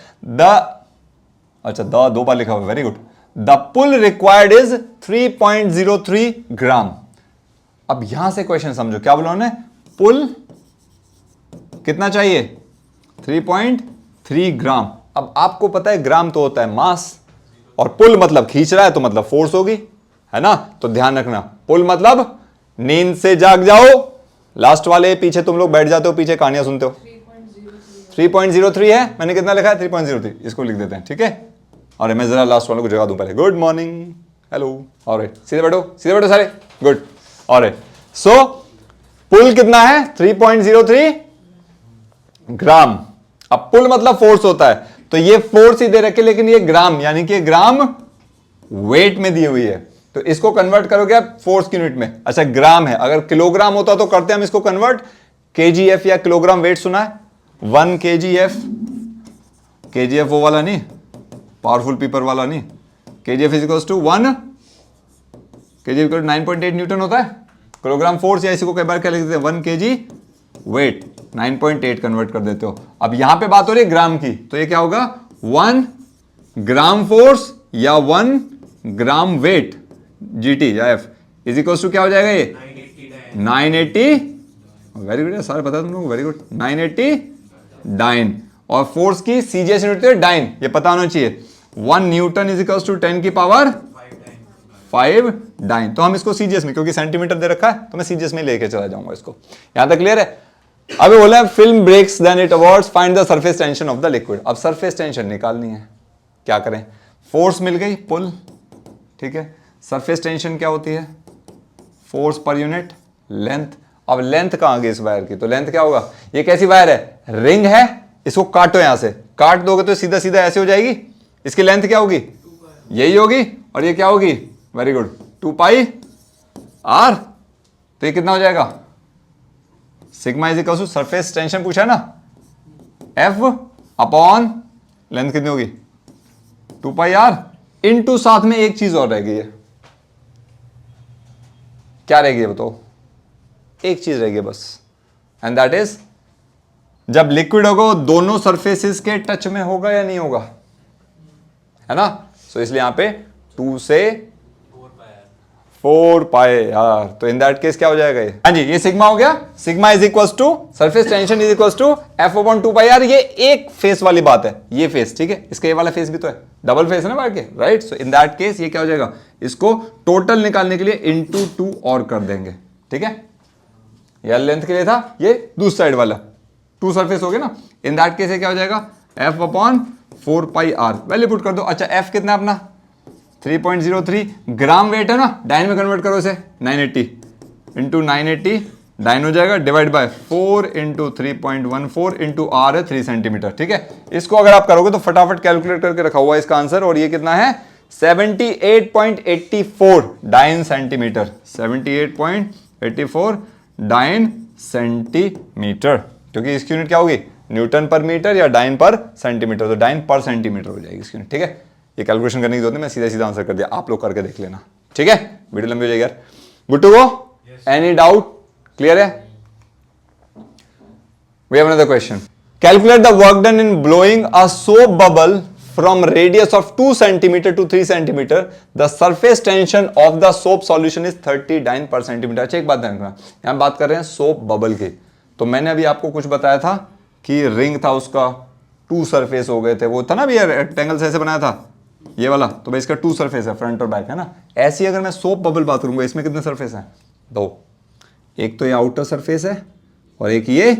अच्छा द 2 बार लिखा हुआ, very good. The pull required is 3.03 gram. अब यहां से क्वेश्चन समझो, क्या बोला उन्होंने, पुल कितना चाहिए? 3.3 ग्राम। अब आपको पता है ग्राम तो होता है मास, और पुल मतलब खींच रहा है, तो मतलब फोर्स होगी, है ना? तो ध्यान रखना, पुल मतलब नींद से जाग जाओ, लास्ट वाले पीछे तुम लोग बैठ जाते हो, पीछे कहानियां सुनते हो। 3.03 है, मैंने कितना लिखा है? 3.03, इसको लिख देते हैं, ठीक है? और मैं जरा लास्ट वालों को जगा दूं पहले। गुड मॉर्निंग, हेलो, ऑलराइट, सीधे बैठो सारे, गुड, ऑलराइट। सो पुल कितना है? 3.03 ग्राम। अब पुल मतलब फोर्स होता है, तो ये फोर्स ही दे रखे, लेकिन ये ग्राम, यानी कि ग्राम वेट में दी हुई है, तो इसको कन्वर्ट करोगे आप फोर्स की यूनिट में। अच्छा ग्राम है, अगर किलोग्राम होता तो करते हम इसको कन्वर्ट, केजीएफ या किलोग्राम वेट सुना है? 1 केजीएफ, केजीएफ वो वाला नहीं, पावरफुल पीपर वाला नहीं, KGF is equals to 1, KGF 9.8 newton होता है। किलोग्राम फोर्स, या इसी को कई बार क्या लिख देते हैं? 1 केजी वेट, 9.8 कन्वर्ट कर देते हो। अब यहां पे बात हो रही है ग्राम की, तो ये क्या होगा? 1 ग्राम फोर्स या 1 ग्राम वेट, जीटी या एफ इज इक्वल्स टू क्या हो जाएगा? ये 980, वेरी गुड, सारे पता है तुम लोग, वेरी गुड, 980 डाइन। और फोर्स की सीजीएस यूनिट है डाइन, ये पता होना चाहिए। 1 न्यूटन इज इक्वल्स टू 10 की पावर 5 डाइन। तो हम इसको सीजीएस में, क्योंकि सेंटीमीटर दे रखा है तो मैं सीजीएस में लेके चला जाऊंगा इसको। यहां तक क्लियर है? अभी बोला है film breaks then it avoids, find the surface tension of the liquid. अब सरफेस टेंशन निकालनी है, क्या करें? फोर्स मिल गई, पुल, ठीक है। सरफेस टेंशन क्या होती है? फोर्स पर यूनिट लेंथ। अब लेंथ कहां गई इस वायर की? तो लेंथ क्या होगा? ये कैसी वायर है? रिंग है, इसको काटो, यहां से काट दोगे तो सीधा सीधा ऐसे हो जाएगी। इसकी लेंथ क्या होगी? यही होगी, और ये क्या होगी? Very good, 2 pi R. तो ये कितना हो जाएगा? Sigma is equal to, surface tension पूछा है ना, एफ अपॉन लेंथ कितनी होगी? 2 पाई आर इनटू, साथ में एक चीज और रह गई है, क्या रह गई है बताओ? एक चीज रह गई बस, एंड दैट इज, जब लिक्विड होगा दोनों सरफेसेस के टच में होगा या नहीं होगा, है ना? सो इसलिए यहां पे 2 से 4 पाए यार। तो इन दैट केस क्या हो जाएगा ये? हाँ जी, ये सिग्मा हो गया। Sigma is equals to surface tension is equals to F upon 2 pi R. ये एक फेस वाली बात है, ये फेस, ठीक है। इसका ये वाला फेस भी तो है, डबल फेस है ना बाहर के, right? So in that case ये क्या हो जाएगा? इसको टोटल निकालने के लिए इंटू 2 और कर देंगे, ठीक है। यह लेंथ के लिए था, ये दूसरी साइड वाला 2 सरफेस हो गया ना। इन दैट केस ये क्या हो जाएगा? F upon 4 pi R, value put कर दो। अच्छा एफ कितना अपना? 3.03 ग्राम वेट है ना, डाइन में कन्वर्ट करो इसे, 980 इंटू 980 डाइन हो जाएगा, divide by 4 into 3.14 into R है 3 सेंटीमीटर, ठीक है। इसको अगर आप करोगे तो फटाफट कैलकुलेट करके रखा हुआ है इसका आंसर, और ये कितना है? 78.84 डाइन सेंटीमीटर, 78.84 डाइन सेंटीमीटर, क्योंकि इसकी यूनिट क्या होगी? न्यूटन पर मीटर या डाइन पर सेंटीमीटर, तो डाइन पर सेंटीमीटर हो जाएगी इसकी यूनिट, ठीक है। ये कैलकुलेशन करने की जरूरत नहीं, मैं सीधा सीधा आंसर कर दिया, आप लोग करके देख लेना, ठीक है। वीडियो लंबी हो जाएगी यार। Good to go? Any doubt? Clear है? We have another question. Calculate the work done in blowing a soap bubble from radius of 2 centimetre to 3 centimetre. The surface tension of the soap solution is 30 dyne per centimetre. अच्छा एक बात ध्यान रखना, यहां बात कर रहे हैं सोप बबल की। तो मैंने अभी आपको कुछ बताया था कि रिंग था, उसका 2 सरफेस हो गए थे, वो था ना भी रेक्टेंगल से ऐसे बनाया था ये वाला, तो भाई इसका 2 सरफेस है, फ्रंट और बैक, है ना। ऐसी अगर मैं सोप बबल बात करूंगा, इसमें कितने सरफेस हैं? 2। एक तो ये आउटर सरफेस है और एक ये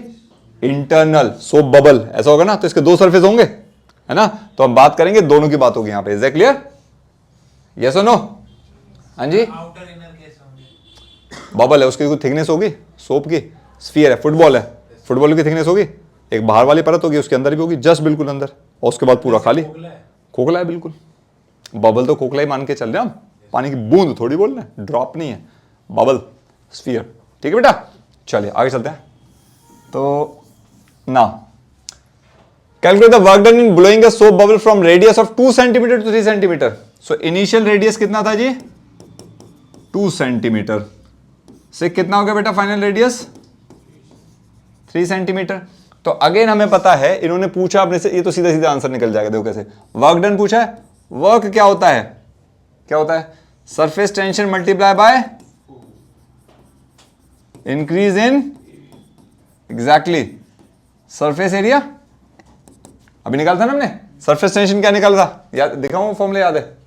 इंटरनल सोप बबल, ऐसा होगा ना, तो इसके 2 सरफेस होंगे, है ना। तो हम बात करेंगे, दोनों की बात होगी यहां पे। Is that clear? यस और नो? हाँ जी। आउटर इनर कैसे होंगे? बबल है, उसकी कोई थिकनेस होगी, सोप की स्फीयर है, फुटबॉल है, फुटबॉल की थिकनेस होगी, एक बाहर वाली परत होगी, उसके अंदर भी होगी, जस्ट बिल्कुल अंदर, और उसके बाद पूरा खाली खोखला है बिल्कुल। बबल तो खोखला ही मान के चल रहे हैं हम, पानी की बूंद थोड़ी बोल रहे हैं, ड्रॉप नहीं है, बबल स्फीयर, ठीक है बेटा। चलिए आगे चलते हैं। तो ना calculate the work done in blowing a soap bubble from radius of 2 centimetre to 3 centimetre. So initial radius कितना था जी? 2 सेंटीमीटर से कितना हो गया बेटा फाइनल रेडियस? 3 सेंटीमीटर। तो अगेन हमें पता है, इन्होंने पूछा अपने से, ये तो सीधा सीधा आंसर निकल जाएगा, देखो कैसे। वर्क डन पूछा है, वर्क क्या होता है? क्या होता है? Surface tension multiply by increase in, exactly, surface area अभी निकाला था ना हमने, सरफेस टेंशन क्या निकाला था, याद दिखाऊं फॉर्मूला याद है,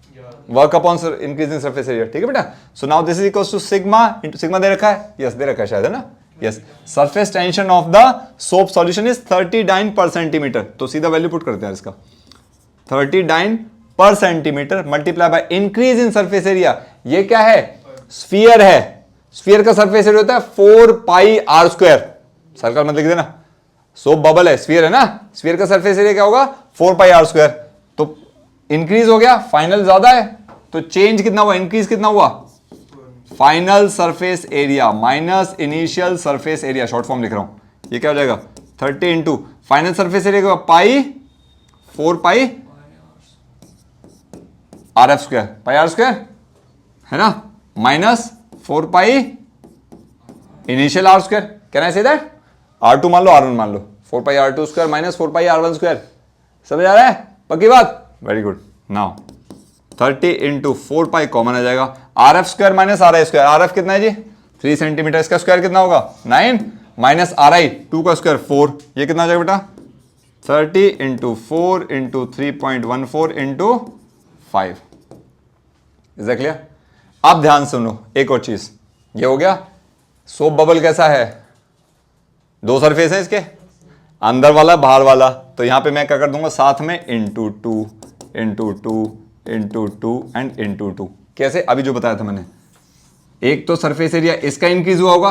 work upon increasing surface area, ठीक है बेटा। So now this is equals to sigma into sigma दे रखा है, यस दे रखा है शायद, है ना, yes. Surface tension of the soap solution is 39 per centimetre, तो सीधा वैल्यू पुट करते हैं इसका, 39 per centimetre multiply by increase in surface area. ये क्या है, स्फीयर है, स्फीयर का सरफेस एरिया होता है 4 पाई आर स्क्वायर, सर्कल मत लिख देना, सोप बबल है, स्फीयर है ना, स्फीयर का सरफेस एरिया क्या होगा 4 पाई आर स्क्वायर, तो इंक्रीज हो गया, फाइनल ज्यादा है, तो चेंज कितना हुआ, इंक्रीज कितना हुआ, final surface area minus initial surface area, short form लिख रहा हूं, ये क्या हो जाएगा 30 इंटू फाइनल सरफेस एरिया का pi 4 pi R F square, pi R square है ना, minus 4 pi initial R square, can I say that, R2 मान लो R1 मान लो, 4 pi R2 square minus 4 pi R1 square, समझ आ रहा है, पक्की बात, very good. Now 30 into 4 pi common आ जाएगा, R F square minus R I square, R F कितना है जी 3 सेंटीमीटर, इसका स्क्वायर कितना होगा 9 माइनस आर आई 2 का स्क्वायर 4, ये कितना आ जाएगा बेटा 30 into 4 into 3.14 into 5, is that clear. अब ध्यान सुनो एक और चीज, ये हो गया सोप बबल कैसा है, 2 सरफेस है इसके, अंदर वाला बाहर वाला, तो यहां पे मैं क्या कर दूंगा साथ में into 2 into 2 into 2 and into 2, कैसे अभी जो बताया था मैंने, एक तो सरफेस एरिया इसका इंक्रीज हुआ होगा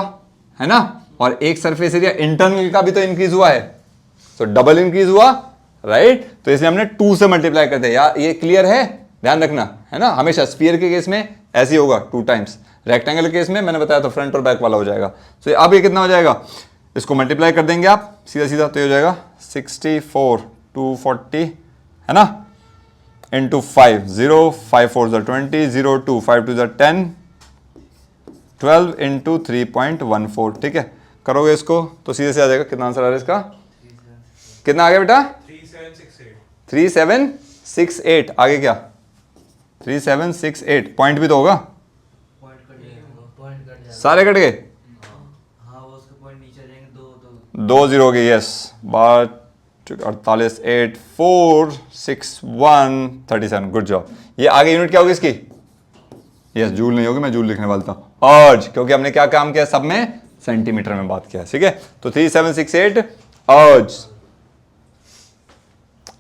है ना, और एक सरफेस एरिया इंटरनल का भी तो इंक्रीज हुआ है, तो डबल इंक्रीज हुआ राइट, तो इसलिए हमने 2 से मल्टीप्लाई करते हैं यार, ये क्लियर है, ध्यान रखना है ना, हमेशा स्फीयर के केस में ऐसे ही होगा 2 टाइम्स, रेक्टेंगल के केस में मैंने बताया तो फ्रंट और बैक वाला हो जाएगा। तो अब ये कितना हो जाएगा, इसको मल्टीप्लाई कर देंगे आप सीधा सीधा, तो ये हो जाएगा 64 240 है ना, इंटू 5 0 5 4 20 0 2 5 2 10 12 इंटू 3.14, ठीक है, करोगे इसको तो सीधे से आ जाएगा, कितना आंसर आ रहा है इसका, कितना आ गया बेटा 3768, आगे क्या 3768, पॉइंट भी तो होगा, सारे कट गए, हाँ वो उसके पॉइंट नीचे जाएंगे, दो जीरो हो गए, यस 48 8 4 6 1 37, गुड जॉब। ये आगे यूनिट क्या होगी इसकी, यस जूल नहीं होगी, मैं जूल लिखने वाला था, अर्ज, क्योंकि हमने क्या काम किया, सब में सेंटीमीटर में बात किया, ठीक है, तो 3768 अर्ज,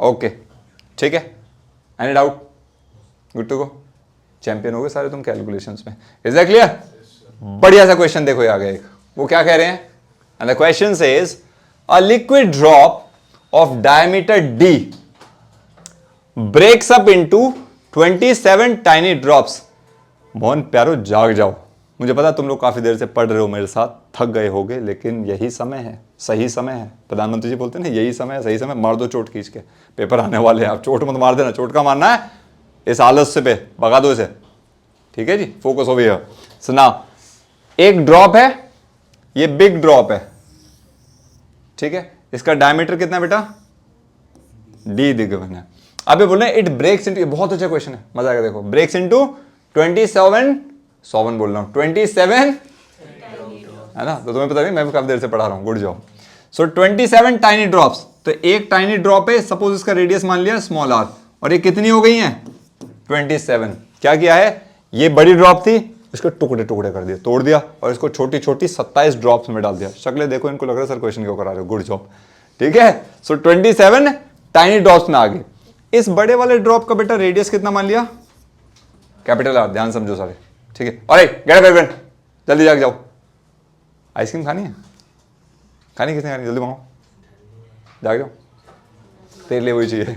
ओके ठीक है, any doubt, good to go, champion हो गए सारे तुम कैलकुलेशंस में, इज दैट क्लियर। बढ़िया सा क्वेश्चन देखो ये आगे एक, वो क्या कह रहे हैं, and the question says a liquid drop of diameter d breaks up into 27 tiny drops। Mohan प्यारो जाग जाओ, मुझे पता तुम लोग काफी देर से पढ़ रहे हो मेरे साथ, थक गए होगे, लेकिन यही समय है, सही समय है, प्रधानमंत्री जी बोलते हैं ना यही समय है, सही समय, मार दो चोट खींच के, पेपर आने वाले हैं, आप चोट मत मार देना, चोट का मारना है इस आलस्य पे, भगा दो इसे, ठीक है जी, फोकस हो गया। सो नाउ एक ड्रॉप है, ये बिग ड्रॉप है, ठीक है, इसका डायमीटर कितना है बेटा d दिग्गन है। अब ये बोल रहे हैं इट ब्रेक्स इनटू, ये बहुत अच्छा क्वेश्चन है, मजा आएगा देखो, ब्रेक्स इनटू 27 बोल रहा हूं 27 है ना, तो तुम्हें पता नहीं मैं भी काफी देर से पढ़ा रहा हूं, गुड जॉब। सो 27 टाइनी ड्रॉप्स, तो एक टाइनी ड्रॉप है, सपोज इसका रेडियस मान लिया स्मॉल r, और ये कितनी हो गई है 27, क्या किया है, ये बड़ी ड्रॉप थी, इसको टुकड़े टुकड़े कर दिया, तोड़ दिया, और इसको छोटी छोटी 27 ड्रॉप्स में डाल दिया, शक्लें देखो इनको, लग रहा है सर क्वेश्चन क्यों करा रहे हो, गुड जॉब, ठीक है। सो 27 टाइनी ड्रॉप्स में आ गए, इस बड़े वाले ड्रॉप का बेटा रेडियस कितना मान लिया, कैपिटल आर, ध्यान समझो सारे, ठीक है, और गेट अप एवरीवन, जल्दी जाग जाओ, आइसक्रीम खानी है, खानी किसने खानी, जल्दी मांगो, जाग जाओ, तेरे लिए वही चाहिए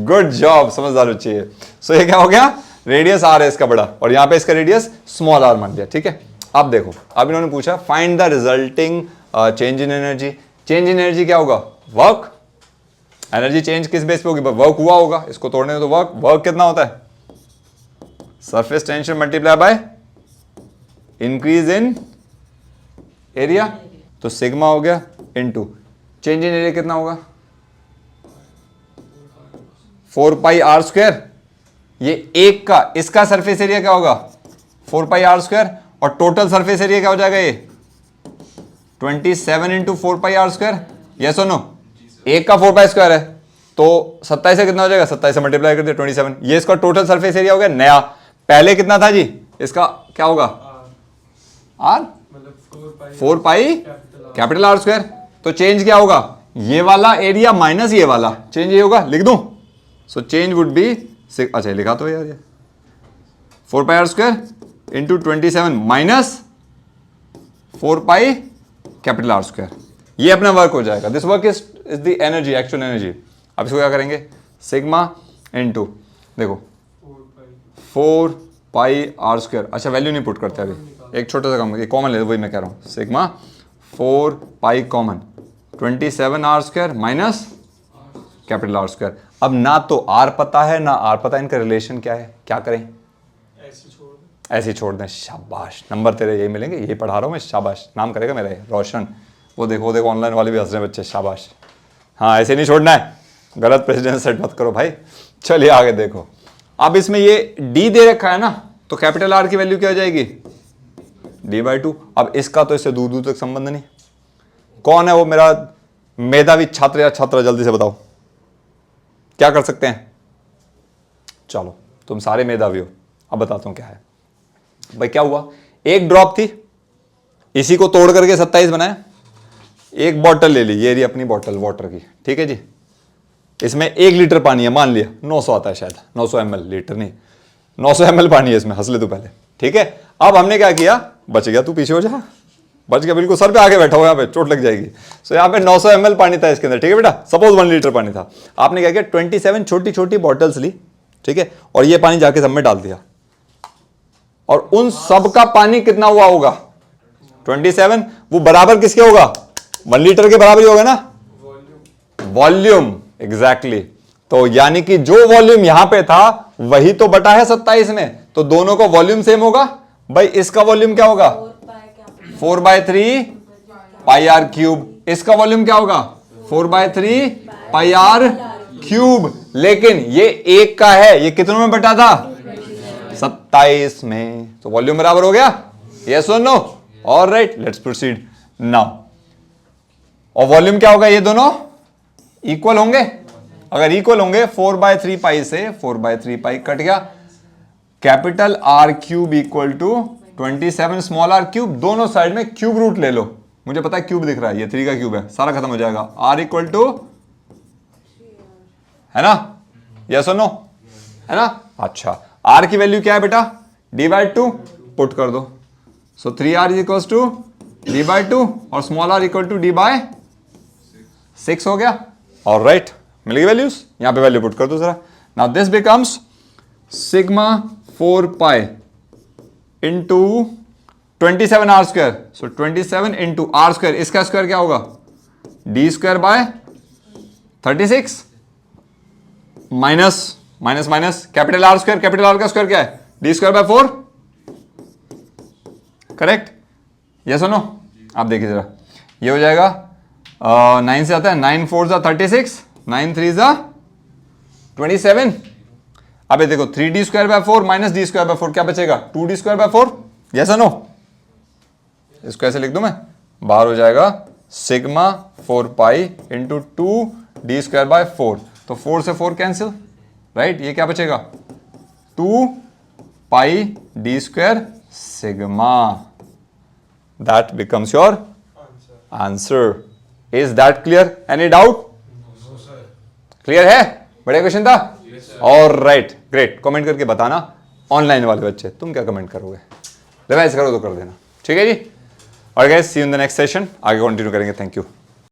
गुड जॉब, समझदार बच्चे है। सो ये क्या हो गया, रेडियस आर है इसका बड़ा, और यहां पे इसका रेडियस स्मॉल आर मान लिया, ठीक है। अब देखो, अब इन्होंने पूछा find the resulting change in energy, change in energy क्या होगा, वर्क, एनर्जी चेंज किस बेस पे होगी, वर्क हुआ होगा, इसको तोड़ने में, तो वर्क कितना होता है, surface tension multiply by increase in area, तो सिग्मा हो गया इनटू चेंज इन एरिया कितना होगा 4 पाई आर स्क्वायर, ये एक का, इसका सरफेस एरिया क्या होगा 4 पाई आर स्क्वायर, और टोटल सरफेस एरिया क्या हो जाएगा, ये 27 into 4 pi R square, yes और नो? एक का 4 पाई स्क्वायर है तो 27 से कितना हो जाएगा, 27 से मल्टीप्लाई कर दिया 27। ये इसका टोटल सरफेस एरिया हो गया नया। पहले कितना था जी, इसका क्या होगा, आर मतलब 4 पाई कैपिटल आर स्क्वायर। तो चेंज क्या होगा, ये वाला एरिया माइनस ये वाला, चेंज ये होगा, लिख दूं? सो चेंज वुड बी, अच्छा लिखा तो यार ये 4 pi R square into 27 minus 4 pi capital R square. ये अपना वर्क हो जाएगा। This work is the energy, actual energy. अब इसको क्या करेंगे, सिग्मा इनटू, देखो 4 पाई आर स्क्वायर। अच्छा वैल्यू नहीं पुट करते अभी, एक छोटा सा काम, ये कॉमन ले लो, वही मैं कह रहा हूँ। Sigma 4 pi common 27 R square minus capital R square. अब ना तो आर पता है ना आर पता है, इनका रिलेशन क्या है, क्या करें, ऐसे ही छोड़ दें। शाबाश, नंबर तेरे यही मिलेंगे, यही पढ़ा रहा हूँ मैं, शाबाश। नाम करेगा मेरा ये रोशन। वो देखो ऑनलाइन वाले भी हंस रहे हैं बच्चे, शाबाश। हाँ ऐसे नहीं छोड़ना है, गलत प्रेसिडेंट सेट मत करो भाई। चलिए आगे देखो, अब इसमें ये डी दे रखा है ना, तो कैपिटल आर की वैल्यू क्या हो जाएगी, d/2। अब इसका तो इससे दूर दूर तक संबंध नहीं। कौन है वो मेरा मेधावी छात्र या छात्रा, जल्दी से बताओ क्या कर सकते हैं। चलो तुम सारे मेधावी हो, अब बताता हूं क्या है। भाई क्या हुआ, एक ड्रॉप थी, इसी को तोड़ करके 27 बनाया। एक बॉटल ले ली, ये रही अपनी बॉटल वाटर की, ठीक है जी। इसमें 1 लीटर पानी है, मान लिया 900 आता है शायद, 900 ml, लीटर नहीं 900 ml पानी है इसमें, हंस ले तू पहले, ठीक है। अब हमने क्या किया, बच गया, तू पीछे हो जा, बच गया, बिल्कुल सर पे आके बैठा हो, यहाँ पे चोट लग जाएगी। सो यहाँ पे 900 ml पानी था इसके अंदर, ठीक है बेटा, सपोज 1 लीटर पानी था। आपने क्या किया, 27 छोटी छोटी बॉटल्स ली, ठीक है, और ये पानी जाके सब में डाल दिया, और उन सब का पानी कितना हुआ होगा, 27। वो बराबर किसके होगा, 1 लीटर के बराबर ही होगा ना, वॉल्यूम, एग्जैक्टली। तो यानी कि जो वॉल्यूम यहां पे था वही तो बटा है 27 में, तो दोनों का वॉल्यूम सेम होगा। भाई इसका वॉल्यूम क्या होगा, 4/3 पाई आर क्यूब। इसका वॉल्यूम क्या होगा, 4/3 पाई आर क्यूब। लेकिन ये एक का है, ये कितनों में बटा था, 27 में, तो वॉल्यूम बराबर हो गया, यस और no? Alright, let's proceed now. और वॉल्यूम क्या होगा, ये दोनों इक्वल होंगे। अगर इक्वल होंगे 4/3 पाई से 4/3 पाई कट गया, capital R cube equal to 27 small R cube. दोनों साइड में क्यूब रूट ले लो, मुझे पता है क्यूब दिख रहा है, ये 3 का क्यूब है, सारा खत्म हो जाएगा। आर इक्वल टू, है ना, यस और नो, है ना? अच्छा, आर की वैल्यू क्या है बेटा, d/2 पुट कर दो। सो 3r इक्वल टू d/2 और small r equal to d/6 हो गया। ऑलराइट, मिल गई वैल्यूज, यहां पे वैल्यू पुट कर दो जरा। Now this becomes sigma 4 pi into 27 R square. So 27 into R square, इसका स्क्वायर क्या होगा, d²/36 minus minus minus capital R square, capital R का स्क्वायर क्या है, d²/4, करेक्ट, यस और नो? आप देखिए जरा, ये हो जाएगा 9 से आता है, 9 4 जा 36, 9 3 जा 27। अब ये देखो 3d²/4 माइनस d²/4 क्या बचेगा, 2d²/4, यस और नो? इसको ऐसे लिख दूं मैं, बाहर हो जाएगा सिग्मा 4 पाई इंटू 2d²/4। तो 4 से 4 कैंसिल, राइट, ये क्या बचेगा, 2 पाई d² sigma. That becomes your answer. Is that clear, any doubt? Clear है, बढ़िया क्वेश्चन था। और राइट, ग्रेट, कमेंट करके बताना ऑनलाइन वाले बच्चे तुम क्या कमेंट करोगे, रिवाइज करो तो कर देना, ठीक है जी। और guys see you in the next session, आगे कंटिन्यू करेंगे। Thank you.